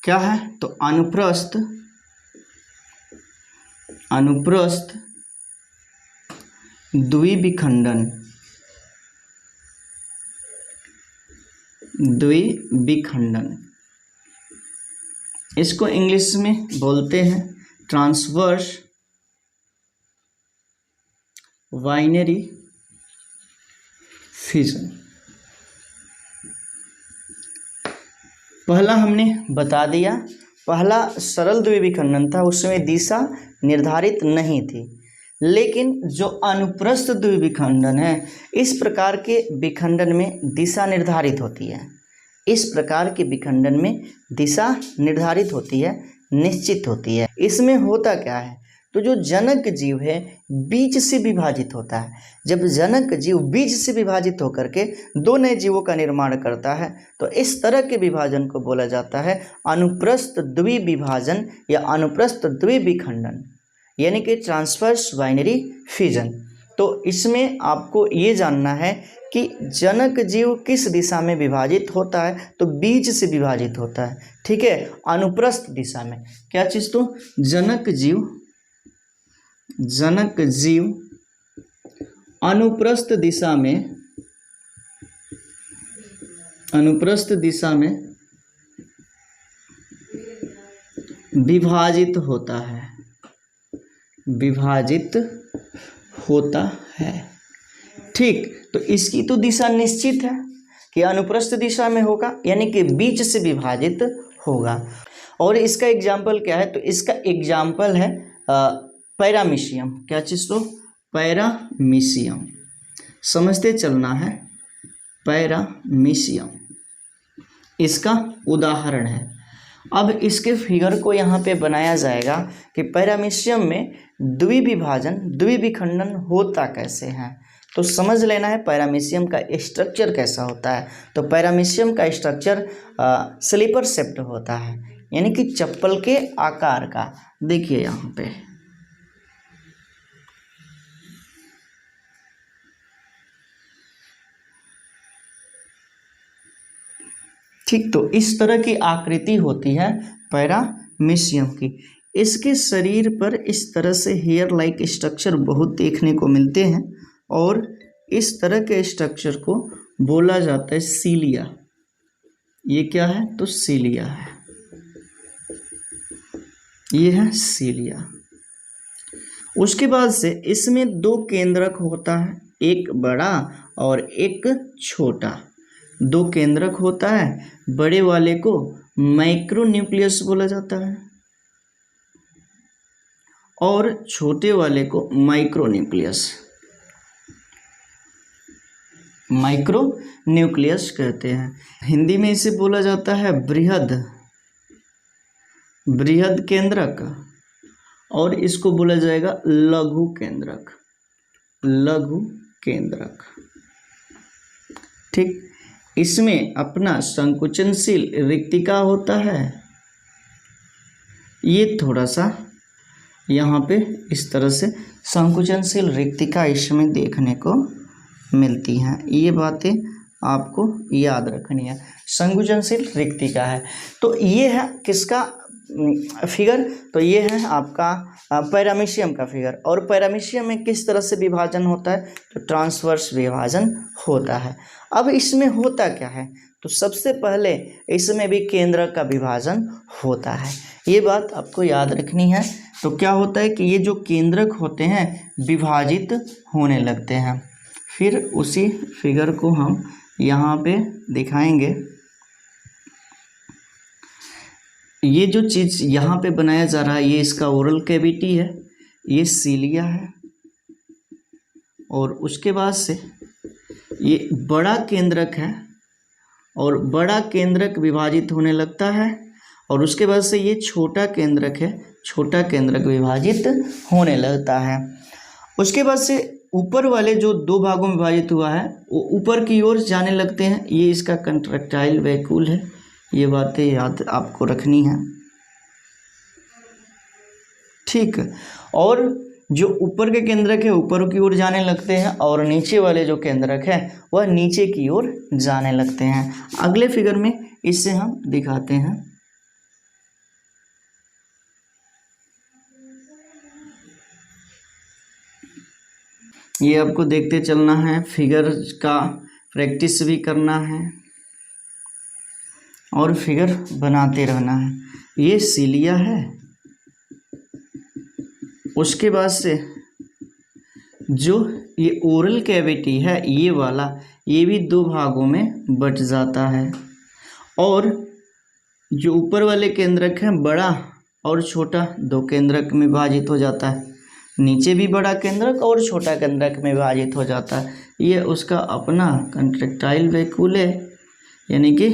क्या है, तो अनुप्रस्थ अनुप्रस्थ द्विविखंडन, द्विविखंडन, इसको इंग्लिश में बोलते हैं ट्रांसवर्स बाइनरी फिजन। पहला हमने बता दिया, पहला सरल द्विविखंडन था, उसमें दिशा निर्धारित नहीं थी। लेकिन जो अनुप्रस्थ द्विविखंडन है, इस प्रकार के विखंडन में दिशा निर्धारित होती है। इस प्रकार के विखंडन में दिशा निर्धारित होती है, निश्चित होती है। इसमें होता क्या है, तो जो जनक जीव है बीज से विभाजित होता है। जब जनक जीव बीज से विभाजित होकर के दो नए जीवों का निर्माण करता है, तो इस तरह के विभाजन को बोला जाता है अनुप्रस्थ द्विविभाजन या अनुप्रस्थ द्विविखंडन, यानी कि ट्रांसवर्स बाइनरी फिजन। तो इसमें आपको ये जानना है कि जनक जीव किस दिशा में विभाजित होता है, तो बीज से विभाजित होता है। ठीक है, अनुप्रस्थ दिशा में। क्या चीज़, तो जनक जीव अनुप्रस्थ दिशा में विभाजित होता है। ठीक, तो इसकी तो दिशा निश्चित है कि अनुप्रस्थ दिशा में होगा, यानी कि बीच से विभाजित होगा। और इसका एग्जाम्पल क्या है, तो इसका एग्जाम्पल है पैरामीशियम। क्या चीज़, तो पैरामीशियम, समझते चलना है, पैरामीशियम इसका उदाहरण है। अब इसके फिगर को यहाँ पे बनाया जाएगा कि पैरामीशियम में द्विविखंडन होता कैसे है। तो समझ लेना है पैरामीशियम का स्ट्रक्चर कैसा होता है। तो पैरामीशियम का स्ट्रक्चर स्लीपर शेप्ड होता है, यानी कि चप्पल के आकार का। देखिए यहाँ पे, ठीक, तो इस तरह की आकृति होती है पैरामीशियम की। इसके शरीर पर इस तरह से हेयर लाइक स्ट्रक्चर बहुत देखने को मिलते हैं, और इस तरह के स्ट्रक्चर को बोला जाता है सीलिया। ये क्या है, तो सीलिया है, ये है सीलिया। उसके बाद से इसमें दो केंद्रक होता है, एक बड़ा और एक छोटा। दो केंद्रक होता है, बड़े वाले को माइक्रोन्यूक्लियस बोला जाता है और छोटे वाले को माइक्रोन्यूक्लियस कहते हैं। हिंदी में इसे बोला जाता है बृहद केंद्रक, और इसको बोला जाएगा लघु केंद्रक। ठीक, इसमें अपना संकुचनशील रिक्तिका होता है। ये थोड़ा सा यहाँ पे इस तरह से संकुचनशील रिक्तिका इसमें देखने को मिलती हैं। ये बातें आपको याद रखनी है, संकुचनशील रिक्तिका है। तो ये है किसका फिगर, तो ये है आपका पैरामीशियम का फिगर। और पैरामीशियम में किस तरह से विभाजन होता है, तो ट्रांसवर्स विभाजन होता है। अब इसमें होता क्या है, तो सबसे पहले इसमें भी केंद्रक का विभाजन होता है। ये बात आपको याद रखनी है। तो क्या होता है कि ये जो केंद्रक होते हैं विभाजित होने लगते हैं। फिर उसी फिगर को हम यहाँ पे दिखाएंगे। ये जो चीज़ यहाँ पे बनाया जा रहा है, ये इसका ओरल कैविटी है, ये सीलिया है, और उसके बाद से ये बड़ा केंद्रक है, और बड़ा केंद्रक विभाजित होने लगता है, और उसके बाद से ये छोटा केंद्रक है, छोटा केंद्रक विभाजित होने लगता है। उसके बाद से ऊपर वाले जो दो भागों में विभाजित हुआ है वो ऊपर की ओर जाने लगते हैं। ये इसका कंट्रैक्टाइल वैक्यूल है। ये बातें याद आपको रखनी है, ठीक। और जो ऊपर के केंद्रक है ऊपर की ओर जाने लगते हैं, और नीचे वाले जो केंद्रक है वह नीचे की ओर जाने लगते हैं। अगले फिगर में इससे हम दिखाते हैं। ये आपको देखते चलना है, फिगर का प्रैक्टिस भी करना है और फिगर बनाते रहना है। ये सीलिया है। उसके बाद से जो ये ओरल कैविटी है ये वाला, ये भी दो भागों में बट जाता है और जो ऊपर वाले केंद्रक हैं बड़ा और छोटा दो केंद्रक में विभाजित हो जाता है। नीचे भी बड़ा केंद्रक और छोटा केंद्रक में विभाजित हो जाता है। ये उसका अपना कंट्रेक्टाइल वैक्यूल है, यानी कि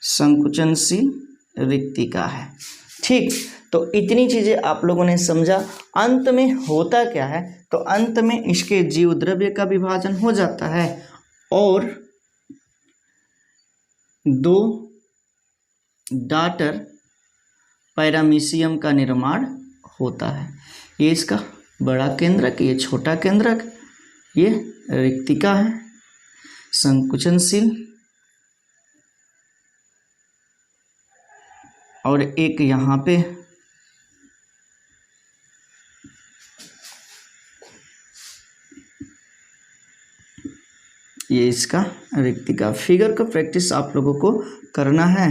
संकुचनशील रिक्तिका है। ठीक, तो इतनी चीज़ें आप लोगों ने समझा। अंत में होता क्या है, तो अंत में इसके जीव द्रव्य का विभाजन हो जाता है और दो डॉटर पैरामीशियम का निर्माण होता है। ये इसका बड़ा केंद्रक, ये छोटा केंद्रक, ये रिक्तिका है संकुचनशील, और एक यहाँ पे ये इसका रिक्तिका। फिगर का प्रैक्टिस आप लोगों को करना है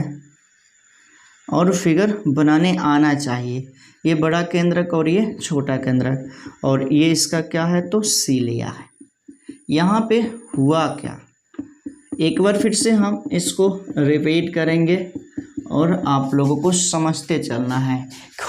और फिगर बनाने आना चाहिए। ये बड़ा केंद्रक और ये छोटा केंद्रक, और ये इसका क्या है, तो सीलिया है। यहाँ पे हुआ क्या, एक बार फिर से हम इसको रिपीट करेंगे और आप लोगों को समझते चलना है।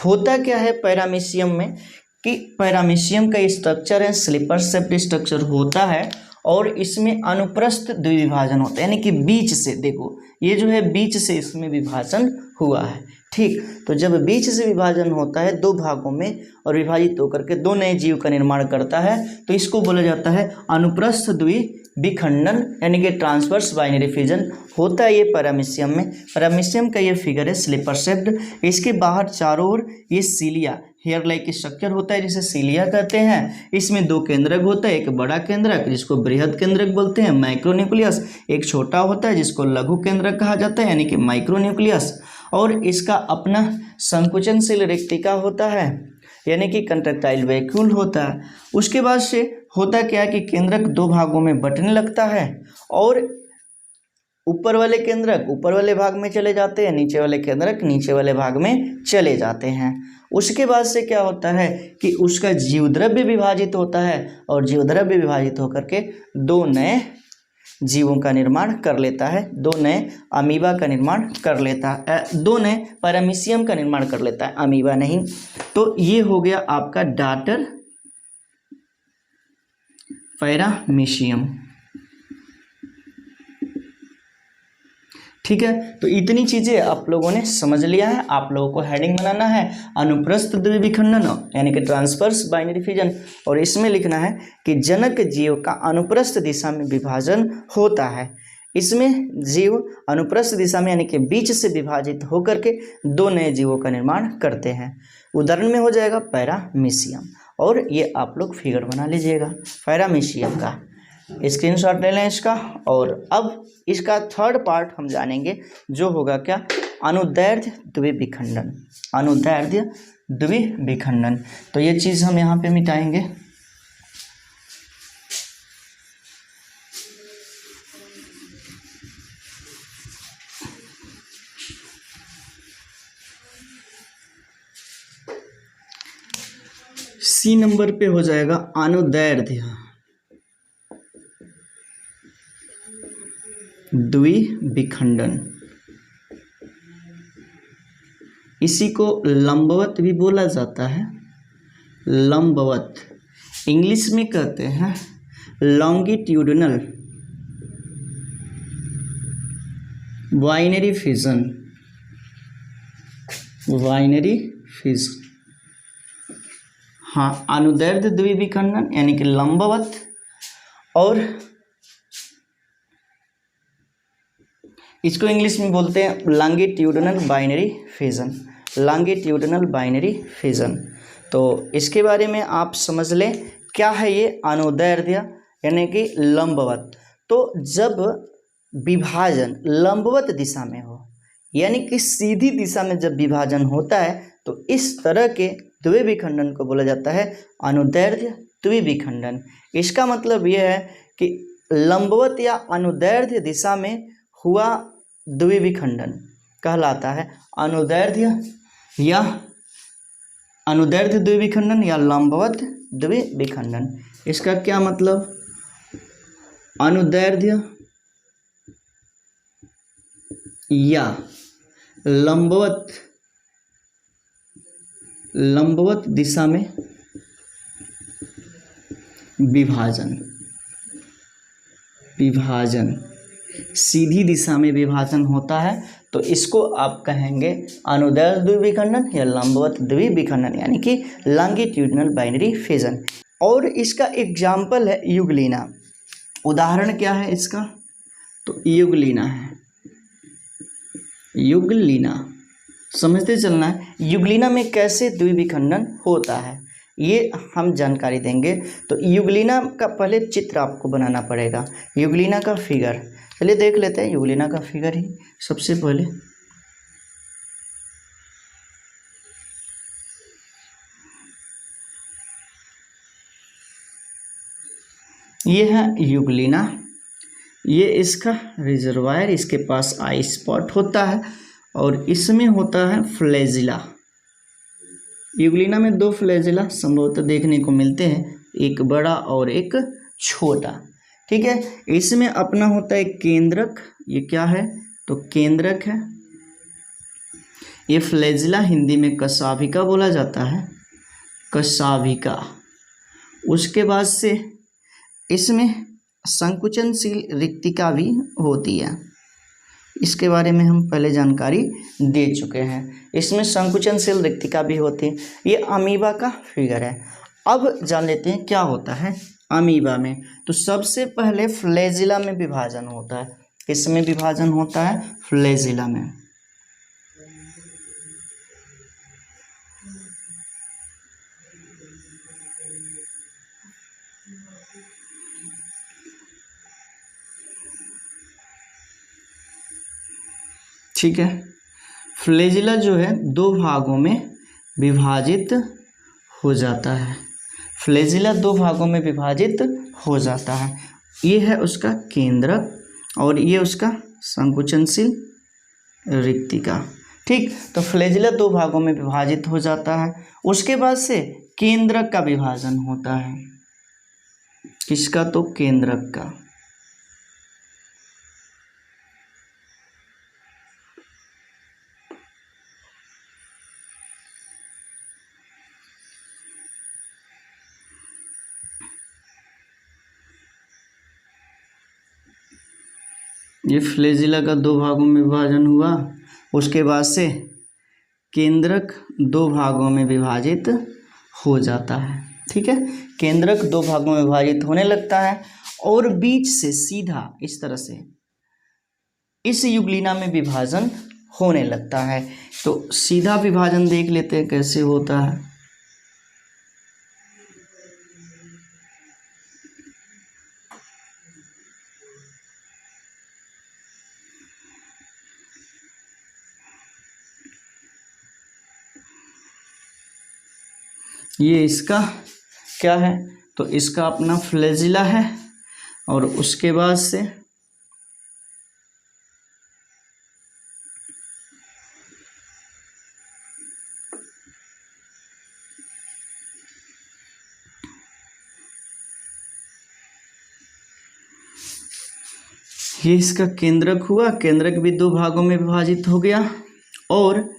होता क्या है पैरामीशियम में, कि पैरामीशियम का स्ट्रक्चर है स्लीपर शेप्ड स्ट्रक्चर होता है और इसमें अनुप्रस्थ द्विविभाजन होता है, यानी कि बीच से, देखो ये जो है बीच से इसमें विभाजन हुआ है। ठीक, तो जब बीच से विभाजन होता है दो भागों में और विभाजित होकर के दो नए जीव का निर्माण करता है, तो इसको बोला जाता है अनुप्रस्थ द्विविखंडन, यानी कि ट्रांसवर्स बाइनरी फिजन होता है ये पैरामीशियम में। पैरामीशियम का ये फिगर है स्लीपर शेप्ड। इसके बाहर चारों ओर ये सीलिया, हेयर लाइक स्ट्रक्चर होता है जिसे सीलिया कहते हैं। इसमें दो केंद्रक होता है, एक बड़ा केंद्रक जिसको बृहद केंद्रक बोलते हैं माइक्रोन्यूक्लियस, एक छोटा होता है जिसको लघु केंद्रक कहा जाता है यानी कि माइक्रोन्यूक्लियस, और इसका अपना संकुचनशील रिक्तिका होता है यानी कि कंट्रेक्टाइल वैक्यूल होता है। उसके बाद से होता क्या है कि केंद्रक दो भागों में बंटने लगता है और ऊपर वाले केंद्रक ऊपर वाले भाग में चले जाते हैं, नीचे वाले केंद्रक नीचे वाले भाग में चले जाते हैं। उसके बाद से क्या होता है कि उसका जीवद्रव्य विभाजित होता है और जीवद्रव्य विभाजित होकर के दो नए जीवों का निर्माण कर लेता है, दो नए अमीबा का निर्माण कर लेता है, दो नए पैरामीशियम का निर्माण कर लेता है, अमीबा नहीं। तो ये हो गया आपका डॉटर पैरामीशियम। ठीक है, तो इतनी चीज़ें आप लोगों ने समझ लिया है। आप लोगों को हेडिंग बनाना है अनुप्रस्थ द्विविखंडन यानी कि ट्रांसवर्स बाइनरी फिजन, और इसमें लिखना है कि जनक जीव का अनुप्रस्थ दिशा में विभाजन होता है। इसमें जीव अनुप्रस्थ दिशा में यानी कि बीच से विभाजित होकर के दो नए जीवों का निर्माण करते हैं। उदाहरण में हो जाएगा पैरामीशियम, और ये आप लोग फिगर बना लीजिएगा पैरामीशियम का, स्क्रीनशॉट ले लें इसका। और अब इसका थर्ड पार्ट हम जानेंगे जो होगा क्या, अनुदैर्ध्य द्विविखंडन। अनुदैर्ध्य द्विविखंडन, तो ये चीज़ हम यहाँ पे मिटाएंगे। सी नंबर पे हो जाएगा अनुदैर्ध्य द्विविखंडन। इसी को लंबवत भी बोला जाता है, लंबवत इंग्लिश में कहते हैं longitudinal binary fission, binary fission. हाँ, अनुदैर्ध्य द्विविखंडन यानी कि लंबवत, और इसको इंग्लिश में बोलते हैं longitudinal binary fission, longitudinal binary fission. तो इसके बारे में आप समझ लें क्या है ये अनुदैर्ध्य यानी कि लंबवत। तो जब विभाजन लंबवत दिशा में हो यानी कि सीधी दिशा में जब विभाजन होता है तो इस तरह के द्विविखंडन को बोला जाता है अनुदैर्ध्य द्विविखंडन। इसका मतलब यह है कि लंबवत या अनुदैर्ध्य दिशा में हुआ द्विविखंडन कहलाता है अनुदैर्ध्य द्विविखंडन या लंबवत द्विविखंडन। इसका क्या मतलब, अनुदैर्ध्य या लंबवत दिशा में विभाजन सीधी दिशा में विभाजन होता है तो इसको आप कहेंगे अनुदैर्ध्य द्विविखंडन या लंबवत द्विविखंडन, यानी कि लॉन्गिट्यूडिनल बाइनरी फिजन। और इसका एग्जाम्पल है युगलीना। उदाहरण क्या है इसका, तो युगलीना है। युगलीना समझते चलना है, युगलीना में कैसे द्विविखंडन होता है ये हम जानकारी देंगे। तो युगलीना का पहले चित्र आपको बनाना पड़ेगा, युगलीना का फिगर। चलिए देख लेते हैं युगलीना का फिगर ही सबसे पहले। ये है युगलीना, ये इसका रिजर्वायर, इसके पास आई स्पॉट होता है और इसमें होता है फ्लैजिला। युगलीना में दो फ्लैजिला संभवतः देखने को मिलते हैं, एक बड़ा और एक छोटा। ठीक है, इसमें अपना होता है केंद्रक। ये क्या है, तो केंद्रक है। ये फ्लैजिला हिंदी में कशाभिका बोला जाता है, कशाभिका। उसके बाद से इसमें संकुचनशील रिक्तिका भी होती है, इसके बारे में हम पहले जानकारी दे चुके हैं। इसमें संकुचनशील रिक्तिका भी होती है। ये अमीबा का फिगर है। अब जान लेते हैं क्या होता है अमीबा में। तो सबसे पहले फ्लैजिला में विभाजन होता है। किसमें विभाजन होता है, फ्लैजिला में। ठीक है, फ्लैजिला जो है दो भागों में विभाजित हो जाता है। फ्लैजिला दो भागों में विभाजित हो जाता है। ये है उसका केंद्रक और ये उसका संकुचनशील रिक्तिका। ठीक, तो फ्लैजिला दो भागों में विभाजित हो जाता है। उसके बाद से केंद्रक का विभाजन होता है। किसका, तो केंद्रक का। ये फ्लैजिला का दो भागों में विभाजन हुआ। उसके बाद से केंद्रक दो भागों में विभाजित हो जाता है। ठीक है, केंद्रक दो भागों में विभाजित होने लगता है और बीच से सीधा इस तरह से इस युगलीना में विभाजन होने लगता है। तो सीधा विभाजन देख लेते हैं कैसे होता है। ये इसका क्या है, तो इसका अपना फ्लैजिला है और उसके बाद से ये इसका केंद्रक हुआ। केंद्रक भी दो भागों में विभाजित हो गया और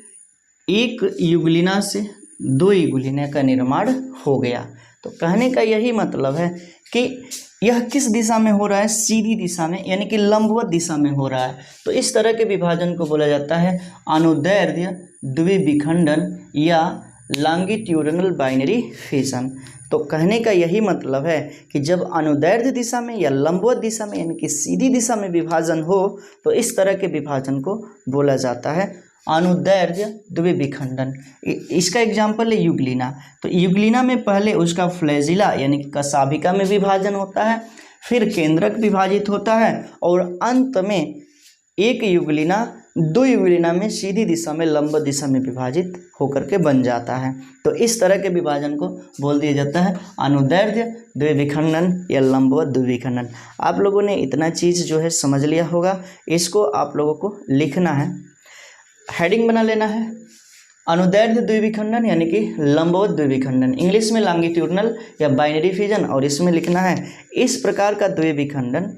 एक युगलीना से दो युगलीना का निर्माण हो गया। तो कहने का यही मतलब है कि यह किस दिशा में हो रहा है, सीधी दिशा में, यानी कि लंबवत दिशा में हो रहा है। तो इस तरह के विभाजन को बोला जाता है अनुदैर्ध्य द्विविखंडन या लॉन्गिट्यूडिनल बाइनरी फिजन। तो कहने का यही मतलब है कि जब अनुदैर्ध्य दिशा में या लंबवत दिशा में यानी कि सीधी दिशा में विभाजन हो तो इस तरह के विभाजन को बोला जाता है अनुदैर्ध्य द्विविखंडन। इसका एग्जाम्पल है युगलीना। तो युगलीना में पहले उसका फ्लैजिला यानी कि कशाभिका में विभाजन होता है, फिर केंद्रक विभाजित होता है और अंत में एक युगलिना दो युगलिना में सीधी दिशा में लंब दिशा में विभाजित होकर के बन जाता है। तो इस तरह के विभाजन को बोल दिया जाता है अनुदैर्ध्य द्विविखंडन या लंबवत द्विविखंडन। आप लोगों ने इतना चीज़ जो है समझ लिया होगा, इसको आप लोगों को लिखना है, हेडिंग बना लेना है अनुदैर्ध्य द्विविखंडन यानी कि लंबवत द्विविखंडन, इंग्लिश में लॉन्गिट्यूडनल या बाइनरी फिजन, और इसमें लिखना है इस प्रकार का द्विविखंडन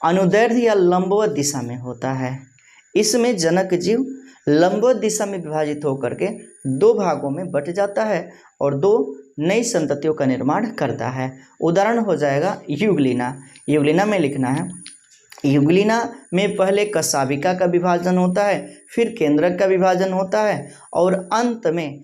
अनुदैर्ध्य या लंबवत दिशा में होता है। इसमें जनक जीव लंबवत दिशा में विभाजित होकर के दो भागों में बट जाता है और दो नई संततियों का निर्माण करता है। उदाहरण हो जाएगा युगलिना। युगलिना में लिखना है युगलिना में पहले कशाभिका का विभाजन होता है, फिर केंद्रक का विभाजन होता है और अंत में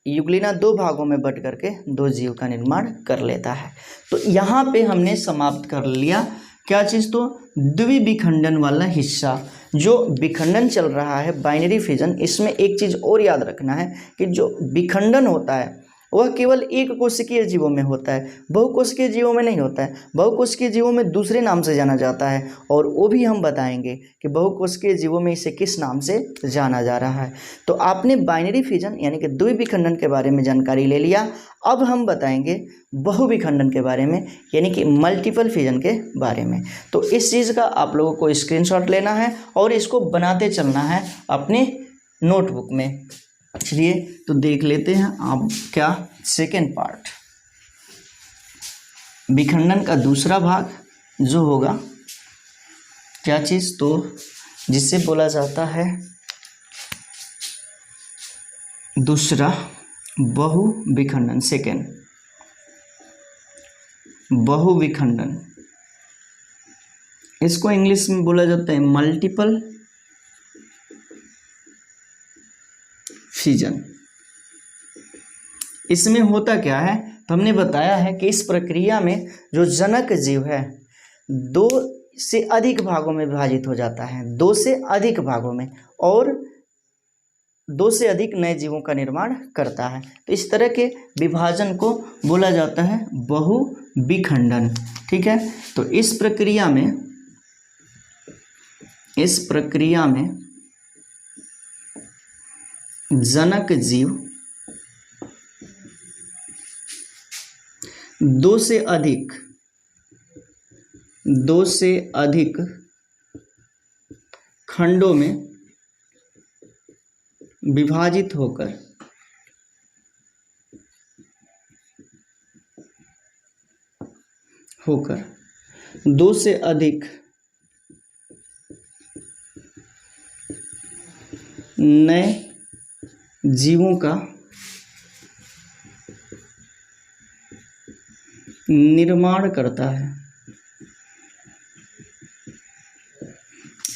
युगलिना दो भागों में बट करके दो जीव का निर्माण कर लेता है। तो यहाँ पे हमने समाप्त कर लिया क्या चीज़, तो द्विविखंडन वाला हिस्सा। जो विखंडन चल रहा है बाइनरी फिजन, इसमें एक चीज़ और याद रखना है कि जो विखंडन होता है वह केवल एक कोशिकीय जीवों में होता है, बहुकोशिकीय जीवों में नहीं होता है। बहुकोशिकीय जीवों में दूसरे नाम से जाना जाता है और वो भी हम बताएंगे कि बहुकोशिकीय जीवों में इसे किस नाम से जाना जा रहा है। तो आपने बाइनरी फिजन यानी कि द्विविखंडन के बारे में जानकारी ले लिया। अब हम बताएंगे बहुविखंडन के बारे में यानी कि मल्टीपल फिजन के बारे में। तो इस चीज़ का आप लोगों को स्क्रीनशॉट लेना है और इसको बनाते चलना है अपने नोटबुक में। चलिए तो देख लेते हैं आप क्या सेकेंड पार्ट, विखंडन का दूसरा भाग जो होगा क्या चीज़, तो जिसे बोला जाता है दूसरा बहुविखंडन, सेकेंड बहुविखंडन। इसको इंग्लिश में बोला जाता है मल्टीपल फिजन। इसमें होता क्या है, तो हमने बताया है कि इस प्रक्रिया में जो जनक जीव है दो से अधिक भागों में विभाजित हो जाता है, दो से अधिक भागों में, और दो से अधिक नए जीवों का निर्माण करता है। तो इस तरह के विभाजन को बोला जाता है बहुविखंडन। ठीक है, तो इस प्रक्रिया में जनक जीव दो से अधिक खंडों में विभाजित होकर दो से अधिक नए जीवों का निर्माण करता है।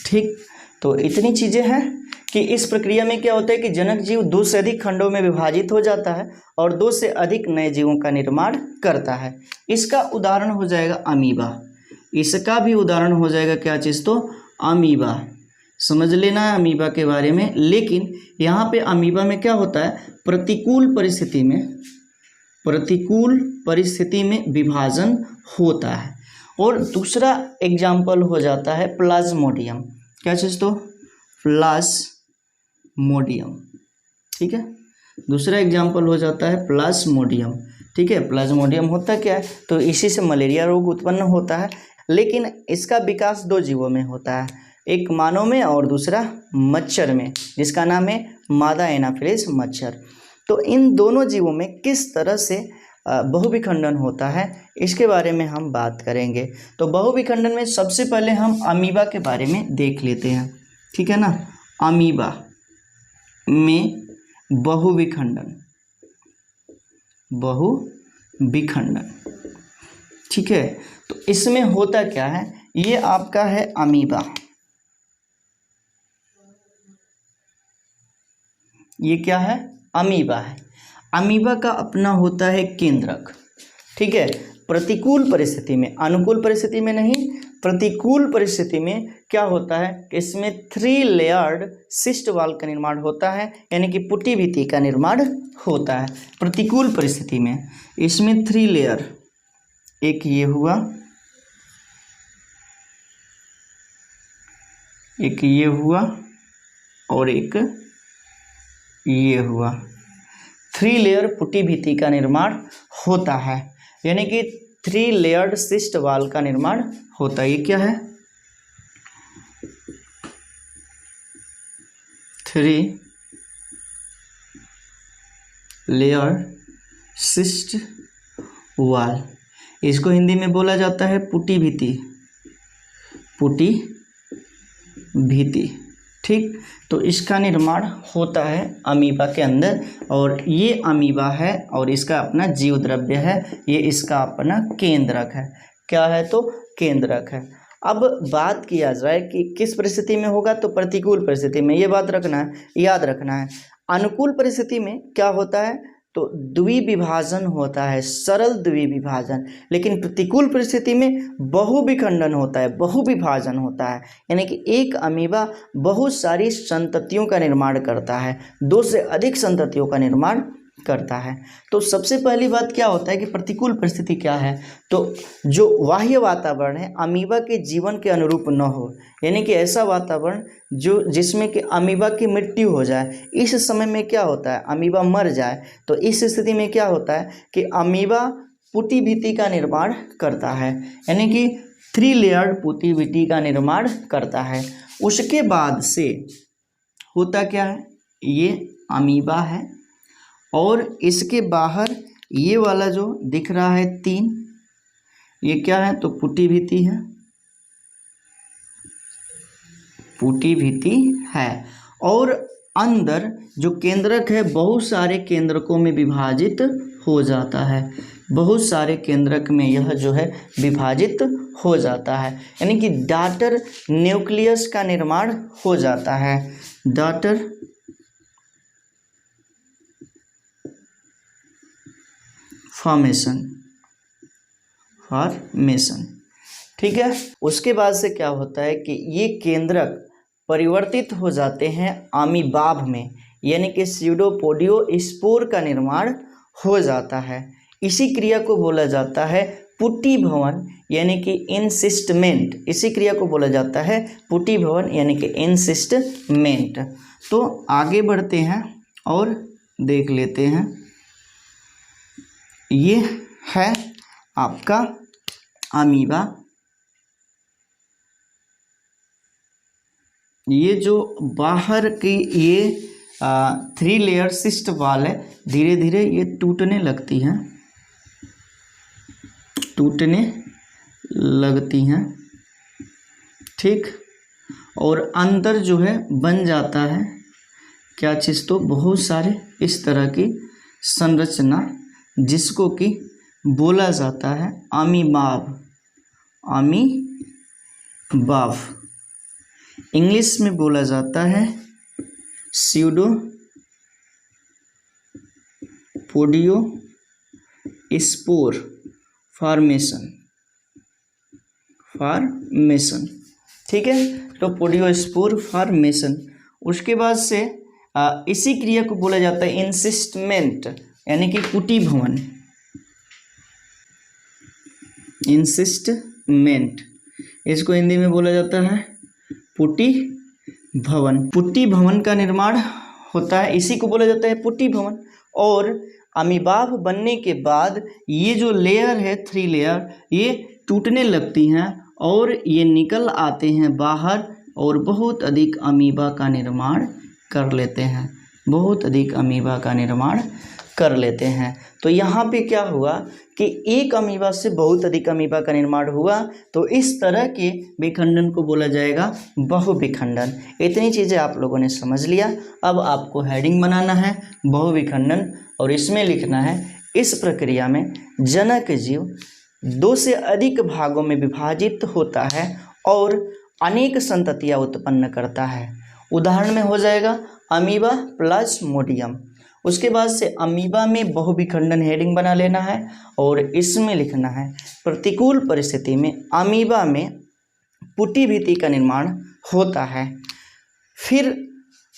ठीक, तो इतनी चीजें हैं कि इस प्रक्रिया में क्या होता है कि जनक जीव दो से अधिक खंडों में विभाजित हो जाता है और दो से अधिक नए जीवों का निर्माण करता है। इसका उदाहरण हो जाएगा अमीबा। इसका भी उदाहरण हो जाएगा क्या चीज़, तो अमीबा। समझ लेना है अमीबा के बारे में। लेकिन यहाँ पे अमीबा में क्या होता है, प्रतिकूल परिस्थिति में विभाजन होता है। और दूसरा एग्जाम्पल हो जाता है प्लाज्मोडियम। क्या चीज़, तो प्लाज्मोडियम। ठीक है, दूसरा एग्जाम्पल हो जाता है प्लाज्मोडियम। ठीक है, प्लाज्मोडियम होता क्या है, तो इसी से मलेरिया रोग उत्पन्न होता है। लेकिन इसका विकास दो जीवों में होता है, एक मानव में और दूसरा मच्छर में, जिसका नाम है मादा एनाफिलिस मच्छर। तो इन दोनों जीवों में किस तरह से बहुविखंडन होता है इसके बारे में हम बात करेंगे। तो बहुविखंडन में सबसे पहले हम अमीबा के बारे में देख लेते हैं। ठीक है ना, अमीबा में बहुविखंडन। ठीक है, तो इसमें होता क्या है, ये आपका है अमीबा। ये क्या है, अमीबा है। अमीबा का अपना होता है केंद्रक। ठीक है, प्रतिकूल परिस्थिति में, अनुकूल परिस्थिति में नहीं, प्रतिकूल परिस्थिति में क्या होता है कि इसमें 3 लेयर्ड सिस्ट वॉल का निर्माण होता है, यानी कि पुटी भित्ति का निर्माण होता है। प्रतिकूल परिस्थिति में इसमें 3 लेयर, एक ये हुआ, एक ये हुआ और एक ये हुआ। 3 लेयर पुटी भित्ति का निर्माण होता है, यानी कि 3 लेयर्ड सिस्ट वाल का निर्माण होता है। ये क्या है? 3 लेयर सिस्ट वाल, इसको हिंदी में बोला जाता है पुटी भित्ति, पुटी भित्ति। ठीक, तो इसका निर्माण होता है अमीबा के अंदर, और ये अमीबा है और इसका अपना जीव द्रव्य है, ये इसका अपना केंद्रक है। क्या है? तो केंद्रक है। अब बात किया जाए कि किस परिस्थिति में होगा, तो प्रतिकूल परिस्थिति में। ये बात रखना है, याद रखना है। अनुकूल परिस्थिति में क्या होता है, तो द्विविभाजन होता है, सरल द्विविभाजन। लेकिन प्रतिकूल परिस्थिति में बहुविखंडन होता है, बहुविभाजन होता है, यानी कि एक अमीबा बहुत सारी संततियों का निर्माण करता है, 2 से अधिक संततियों का निर्माण करता है। तो सबसे पहली बात क्या होता है कि प्रतिकूल परिस्थिति क्या है, तो जो बाह्य वातावरण है अमीबा के जीवन के अनुरूप न हो, यानी कि ऐसा वातावरण जो जिसमें कि अमीबा की मृत्यु हो जाए। इस समय में क्या होता है, अमीबा मर जाए, तो इस स्थिति में क्या होता है कि अमीबा पुटी भित्ति का निर्माण करता है, यानी कि 3 लेयर्ड पुटी भित्ति का निर्माण करता है। उसके बाद से होता क्या है, ये अमीबा है और इसके बाहर ये वाला जो दिख रहा है 3, ये क्या है, तो पुटी भित्ति है, पुटी भित्ति है। और अंदर जो केंद्रक है बहुत सारे केंद्रकों में विभाजित हो जाता है, बहुत सारे केंद्रक में यह जो है विभाजित हो जाता है, यानी कि डॉटर न्यूक्लियस का निर्माण हो जाता है, डॉटर फॉर्मेशन, ठीक है। उसके बाद से क्या होता है कि ये केंद्रक परिवर्तित हो जाते हैं अमीबाभ में, यानी कि स्यूडोपोडियोस्पोर का निर्माण हो जाता है। इसी क्रिया को बोला जाता है पुटी भवन, यानी कि इंसिस्टमेंट। इसी क्रिया को बोला जाता है पुटी भवन, यानी कि इंसिस्टमेंट। तो आगे बढ़ते हैं और देख लेते हैं। ये है आपका अमीबा। ये जो बाहर की ये 3 लेयर सिस्ट वाल है, धीरे धीरे ये टूटने लगती हैं, टूटने लगती हैं, ठीक। और अंदर जो है बन जाता है क्या चीज़, तो बहुत सारे इस तरह की संरचना, जिसको कि बोला जाता है अमीबाभ, अमीबाभ। इंग्लिश में बोला जाता है स्यूडोपोडियोस्पोर फॉर्मेशन, ठीक है। तो पोडियोस्पोर फॉर्मेशन। उसके बाद से इसी क्रिया को बोला जाता है इंसिस्टमेंट, यानी कि पुटी भवन, इंसिस्टमेंट। इसको हिंदी में बोला जाता है पुटी भवन। पुटी भवन का निर्माण होता है, इसी को बोला जाता है पुटी भवन। और अमीबाभ बनने के बाद ये जो लेयर है 3 लेयर, ये टूटने लगती हैं और ये निकल आते हैं बाहर और बहुत अधिक अमीबा का निर्माण कर लेते हैं, बहुत अधिक अमीबा का निर्माण कर लेते हैं। तो यहाँ पे क्या हुआ कि एक अमीबा से बहुत अधिक अमीबा का निर्माण हुआ, तो इस तरह के विखंडन को बोला जाएगा बहुविखंडन। इतनी चीज़ें आप लोगों ने समझ लिया। अब आपको हेडिंग बनाना है बहुविखंडन, और इसमें लिखना है इस प्रक्रिया में जनक जीव 2 से अधिक भागों में विभाजित होता है और अनेक संततियाँ उत्पन्न करता है। उदाहरण में हो जाएगा अमीबा प्लाज्मोडियम। उसके बाद से अमीबा में बहुविखंडन हेडिंग बना लेना है और इसमें लिखना है प्रतिकूल परिस्थिति में अमीबा में पुटी भित्ति का निर्माण होता है। फिर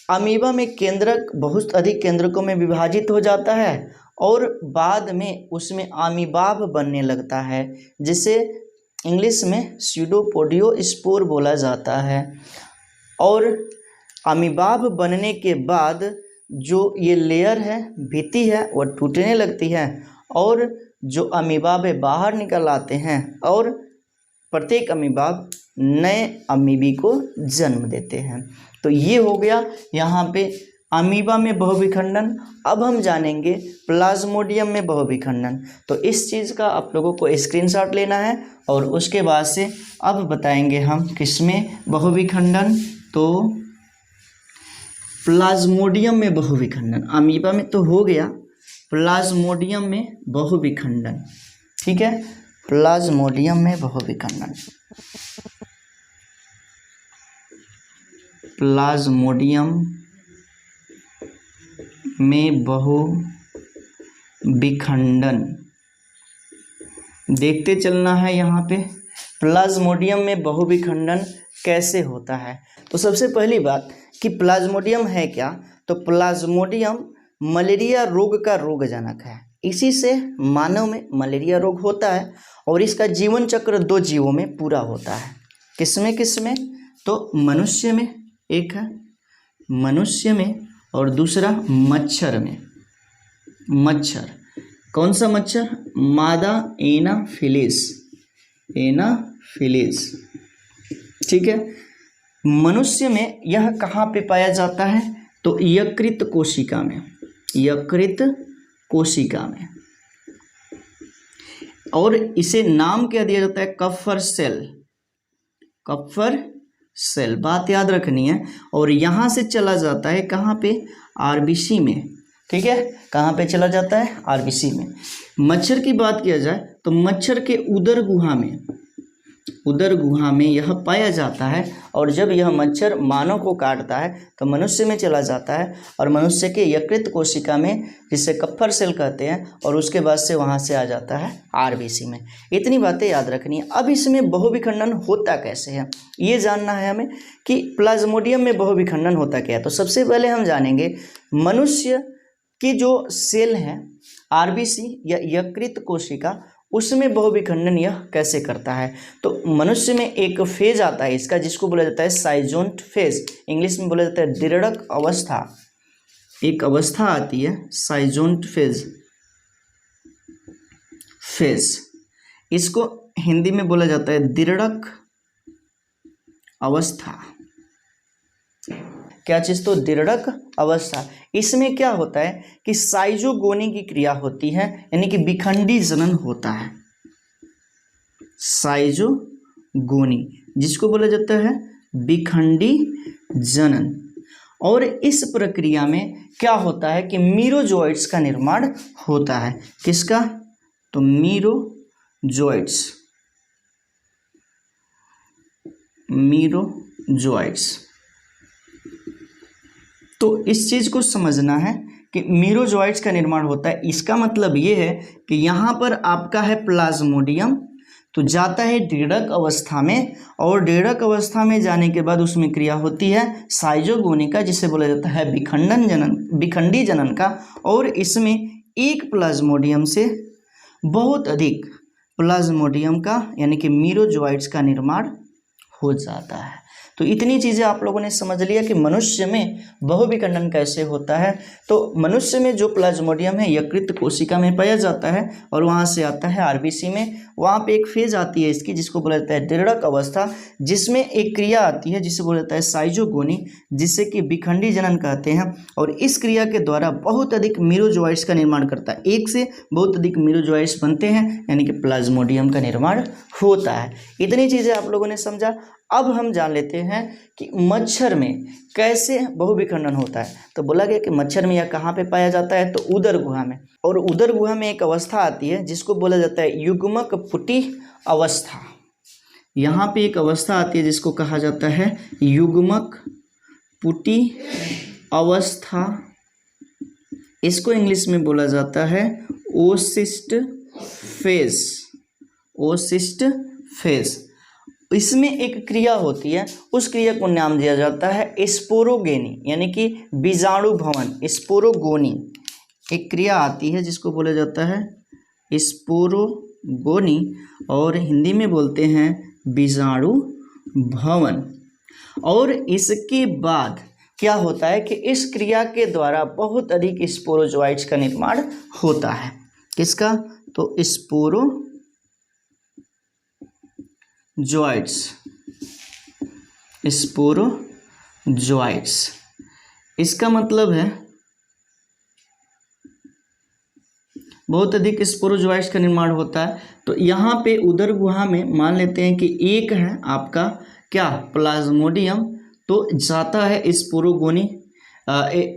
अमीबा में केंद्रक बहुत अधिक केंद्रकों में विभाजित हो जाता है और बाद में उसमें अमीबाभ बनने लगता है, जिसे इंग्लिश में स्यूडोपोडियोस्पोर बोला जाता है। और अमीबाब बनने के बाद जो ये लेयर है, भित्ति है, वो टूटने लगती है और जो अमीबाब बाहर निकल आते हैं और प्रत्येक अमीबाब नए अमीबी को जन्म देते हैं। तो ये हो गया यहाँ पे अमीबा में बहुविखंडन। अब हम जानेंगे प्लाज्मोडियम में बहुविखंडन। तो इस चीज़ का आप लोगों को स्क्रीनशॉट लेना है और उसके बाद से अब बताएंगे हम किसमें बहुविखंडन। तो प्लाज्मोडियम में बहुविखंडन, अमीबा में तो हो गया, प्लाज्मोडियम में बहुविखंडन। ठीक है, प्लाज्मोडियम में बहुविखंडन, प्लाज्मोडियम में बहुविखंडन देखते चलना है। यहाँ पे प्लाज्मोडियम में बहुविखंडन कैसे होता है। तो सबसे पहली बात कि प्लाज्मोडियम है क्या। तो प्लाज्मोडियम मलेरिया रोग का रोगजनक है, इसी से मानव में मलेरिया रोग होता है और इसका जीवन चक्र 2 जीवों में पूरा होता है। किसमें किसमें। तो मनुष्य में एक है, मनुष्य में, और दूसरा मच्छर में। मच्छर कौन सा मच्छर, मादा एनाफिलिस, एनाफिलिस। ठीक है, मनुष्य में यह कहाँ पे पाया जाता है। तो यकृत कोशिका में, यकृत कोशिका में। और इसे नाम क्या दिया जाता है, कफर सेल, कफर सेल, बात याद रखनी है। और यहाँ से चला जाता है कहाँ पे, आरबीसी में। ठीक है, कहाँ पे चला जाता है, आरबीसी में। मच्छर की बात किया जाए तो मच्छर के उदर गुहा में, उदर गुहा में यह पाया जाता है। और जब यह मच्छर मानव को काटता है तो मनुष्य में चला जाता है और मनुष्य के यकृत कोशिका में, जिसे कफर सेल कहते हैं, और उसके बाद से वहाँ से आ जाता है आरबीसी में। इतनी बातें याद रखनी है। अब इसमें बहुविखंडन होता कैसे है ये जानना है हमें कि प्लाज्मोडियम में बहुविखंडन होता क्या है। तो सबसे पहले हम जानेंगे मनुष्य की जो सेल है आरबीसी या यकृत कोशिका, उसमें बहुविखंडन यह कैसे करता है। तो मनुष्य में एक फेज आता है इसका, जिसको बोला जाता है साइजोन्ट फेज, इंग्लिश में बोला जाता है दिरड़क अवस्था। एक अवस्था आती है साइजोन्ट फेज, फेज, इसको हिंदी में बोला जाता है दिरड़क अवस्था। क्या चीज़, तो दिरड़क अवस्था। इसमें क्या होता है कि साइजोगोनी की क्रिया होती है, यानी कि विखंडी जनन होता है, साइजोगोनी, जिसको बोला जाता है विखंडी जनन। और इस प्रक्रिया में क्या होता है कि मीरोजोइट्स का निर्माण होता है। किसका, तो मीरोजोइट्स, मीरोजोइट्स। तो इस चीज़ को समझना है कि मीरोजोइट्स का निर्माण होता है। इसका मतलब ये है कि यहाँ पर आपका है प्लाज्मोडियम, तो जाता है दिरड़क अवस्था में, और दिरड़क अवस्था में जाने के बाद उसमें क्रिया होती है साइजोगोनी का, जिसे बोला जाता है विखंडन जनन, विखंडी जनन का। और इसमें एक प्लाज्मोडियम से बहुत अधिक प्लाज्मोडियम का, यानी कि मीरोजोइट्स का निर्माण हो जाता है। तो इतनी चीज़ें आप लोगों ने समझ लिया कि मनुष्य में बहुविखंडन कैसे होता है। तो मनुष्य में जो प्लाज्मोडियम है यकृत कोशिका में पाया जाता है और वहाँ से आता है आरबीसी में। वहाँ पे एक फेज आती है इसकी, जिसको बोला जाता है दिरड़क अवस्था, जिसमें एक क्रिया आती है जिसे बोला जाता है साइजोगोनी, जिसे कि विखंडी जनन कहते हैं। और इस क्रिया के द्वारा बहुत अधिक मीरोजोइट्स का निर्माण करता है, एक से बहुत अधिक मीरोजोइट्स बनते हैं, यानी कि प्लाज्मोडियम का निर्माण होता है। इतनी चीज़ें आप लोगों ने समझा। अब हम जान लेते हैं कि मच्छर में कैसे बहुविखंडन होता है। तो बोला गया कि मच्छर में यह कहाँ पे पाया जाता है, तो उदर गुहा में। और उदर गुहा में एक अवस्था आती है जिसको बोला जाता है युग्मक पुटी अवस्था। यहाँ पे एक अवस्था आती है जिसको कहा जाता है युग्मक पुटी अवस्था। इसको इंग्लिश में बोला जाता है ओसिस्ट फेज, ओसिस्ट फेज। इसमें एक क्रिया होती है, उस क्रिया को नाम दिया जाता है स्पोरोगेनी, यानी कि बीजाणु भवन, स्पोरोगोनी। एक क्रिया आती है जिसको बोला जाता है स्पोरोगोनी, और हिंदी में बोलते हैं बीजाणु भवन। और इसके बाद क्या होता है कि इस क्रिया के द्वारा बहुत अधिक स्पोरोजोइट्स का निर्माण होता है। किसका? तो स्पोरोजोइट्स। इसका मतलब है बहुत अधिक स्पोरोजोइट्स का निर्माण होता है। तो यहाँ पे उदर गुहा में मान लेते हैं कि एक है आपका क्या? प्लाज्मोडियम। तो जाता है स्पोरोगोनी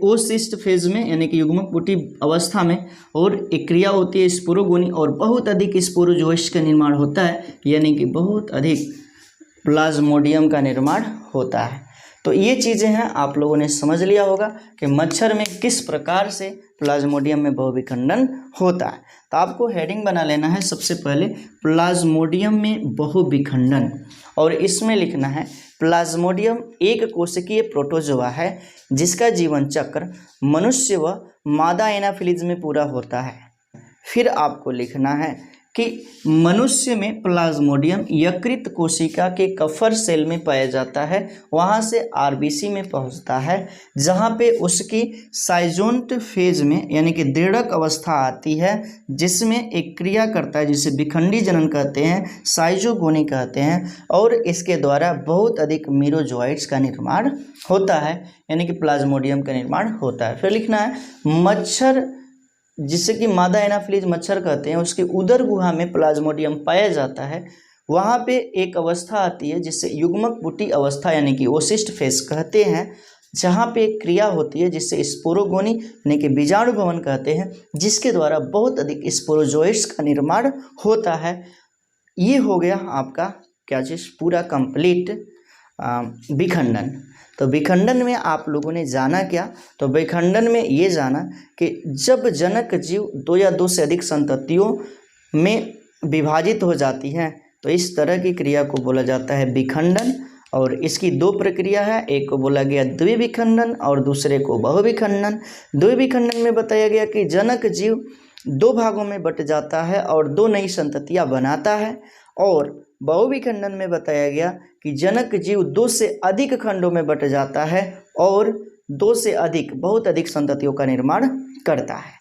ओसिस्ट फेज में, यानी कि युग्मक पुटी अवस्था में, और एक क्रिया होती है स्पोरोगोनी और बहुत अधिक स्पोरोजोइट्स का निर्माण होता है, यानी कि बहुत अधिक प्लाज्मोडियम का निर्माण होता है। तो ये चीज़ें हैं, आप लोगों ने समझ लिया होगा कि मच्छर में किस प्रकार से प्लाज्मोडियम में बहुविखंडन होता है। तो आपको हेडिंग बना लेना है सबसे पहले प्लाज्मोडियम में बहुविखंडन, और इसमें लिखना है प्लाज्मोडियम एक कोशिकीय प्रोटोजोआ है जिसका जीवन चक्र मनुष्य व मादा एनाफिलीज में पूरा होता है। फिर आपको लिखना है कि मनुष्य में प्लाज्मोडियम यकृत कोशिका के कफर सेल में पाया जाता है, वहाँ से आरबीसी में पहुँचता है, जहाँ पे उसकी साइजोन्ट फेज में यानी कि दृढ़क अवस्था आती है, जिसमें एक क्रिया करता है जिसे विखंडी जनन कहते हैं, साइजोगोनी कहते हैं, और इसके द्वारा बहुत अधिक मीरोजोइट्स का निर्माण होता है, यानी कि प्लाज्मोडियम का निर्माण होता है। फिर लिखना है मच्छर जिसे कि मादा एनाफिलीज मच्छर कहते हैं, उसके उदर गुहा में प्लाज्मोडियम पाया जाता है। वहाँ पे एक अवस्था आती है जिसे युग्मक पुटी अवस्था यानी कि ओसिस्ट फेज कहते हैं, जहाँ पे एक क्रिया होती है जिससे स्पोरोगोनी यानी कि बीजाणु भवन कहते हैं, जिसके द्वारा बहुत अधिक स्पोरोजोइट्स का निर्माण होता है। ये हो गया आपका क्या चीज़? पूरा कंप्लीट विखंडन। तो विखंडन में आप लोगों ने जाना क्या? तो विखंडन में ये जाना कि जब जनक जीव दो या दो से अधिक संततियों में विभाजित हो जाती हैं, तो इस तरह की क्रिया को बोला जाता है विखंडन। और इसकी दो प्रक्रिया है, एक को बोला गया द्विविखंडन और दूसरे को बहुविखंडन। द्विविखंडन में बताया गया कि जनक जीव दो भागों में बट जाता है और दो नई संततियाँ बनाता है, और बहुविखंडन में बताया गया कि जनक जीव दो से अधिक खंडों में बट जाता है और दो से अधिक बहुत अधिक संततियों का निर्माण करता है।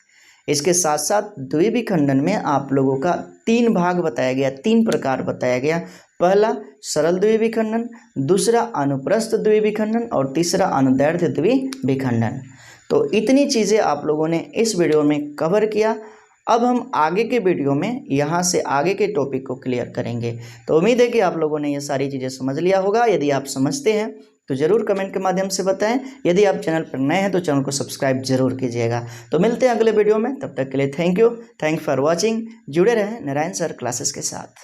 इसके साथ साथ द्विविखंडन में आप लोगों का तीन भाग बताया गया, तीन प्रकार बताया गया। पहला सरल द्विविखंडन, दूसरा अनुप्रस्थ द्विविखंडन और तीसरा अनुदैर्ध्य द्विविखंडन। तो इतनी चीज़ें आप लोगों ने इस वीडियो में कवर किया। अब हम आगे के वीडियो में यहाँ से आगे के टॉपिक को क्लियर करेंगे। तो उम्मीद है कि आप लोगों ने ये सारी चीज़ें समझ लिया होगा। यदि आप समझते हैं तो ज़रूर कमेंट के माध्यम से बताएं। यदि आप चैनल पर नए हैं तो चैनल को सब्सक्राइब जरूर कीजिएगा। तो मिलते हैं अगले वीडियो में, तब तक के लिए थैंक यू फॉर वॉचिंग। जुड़े रहें नारायण सर क्लासेस के साथ।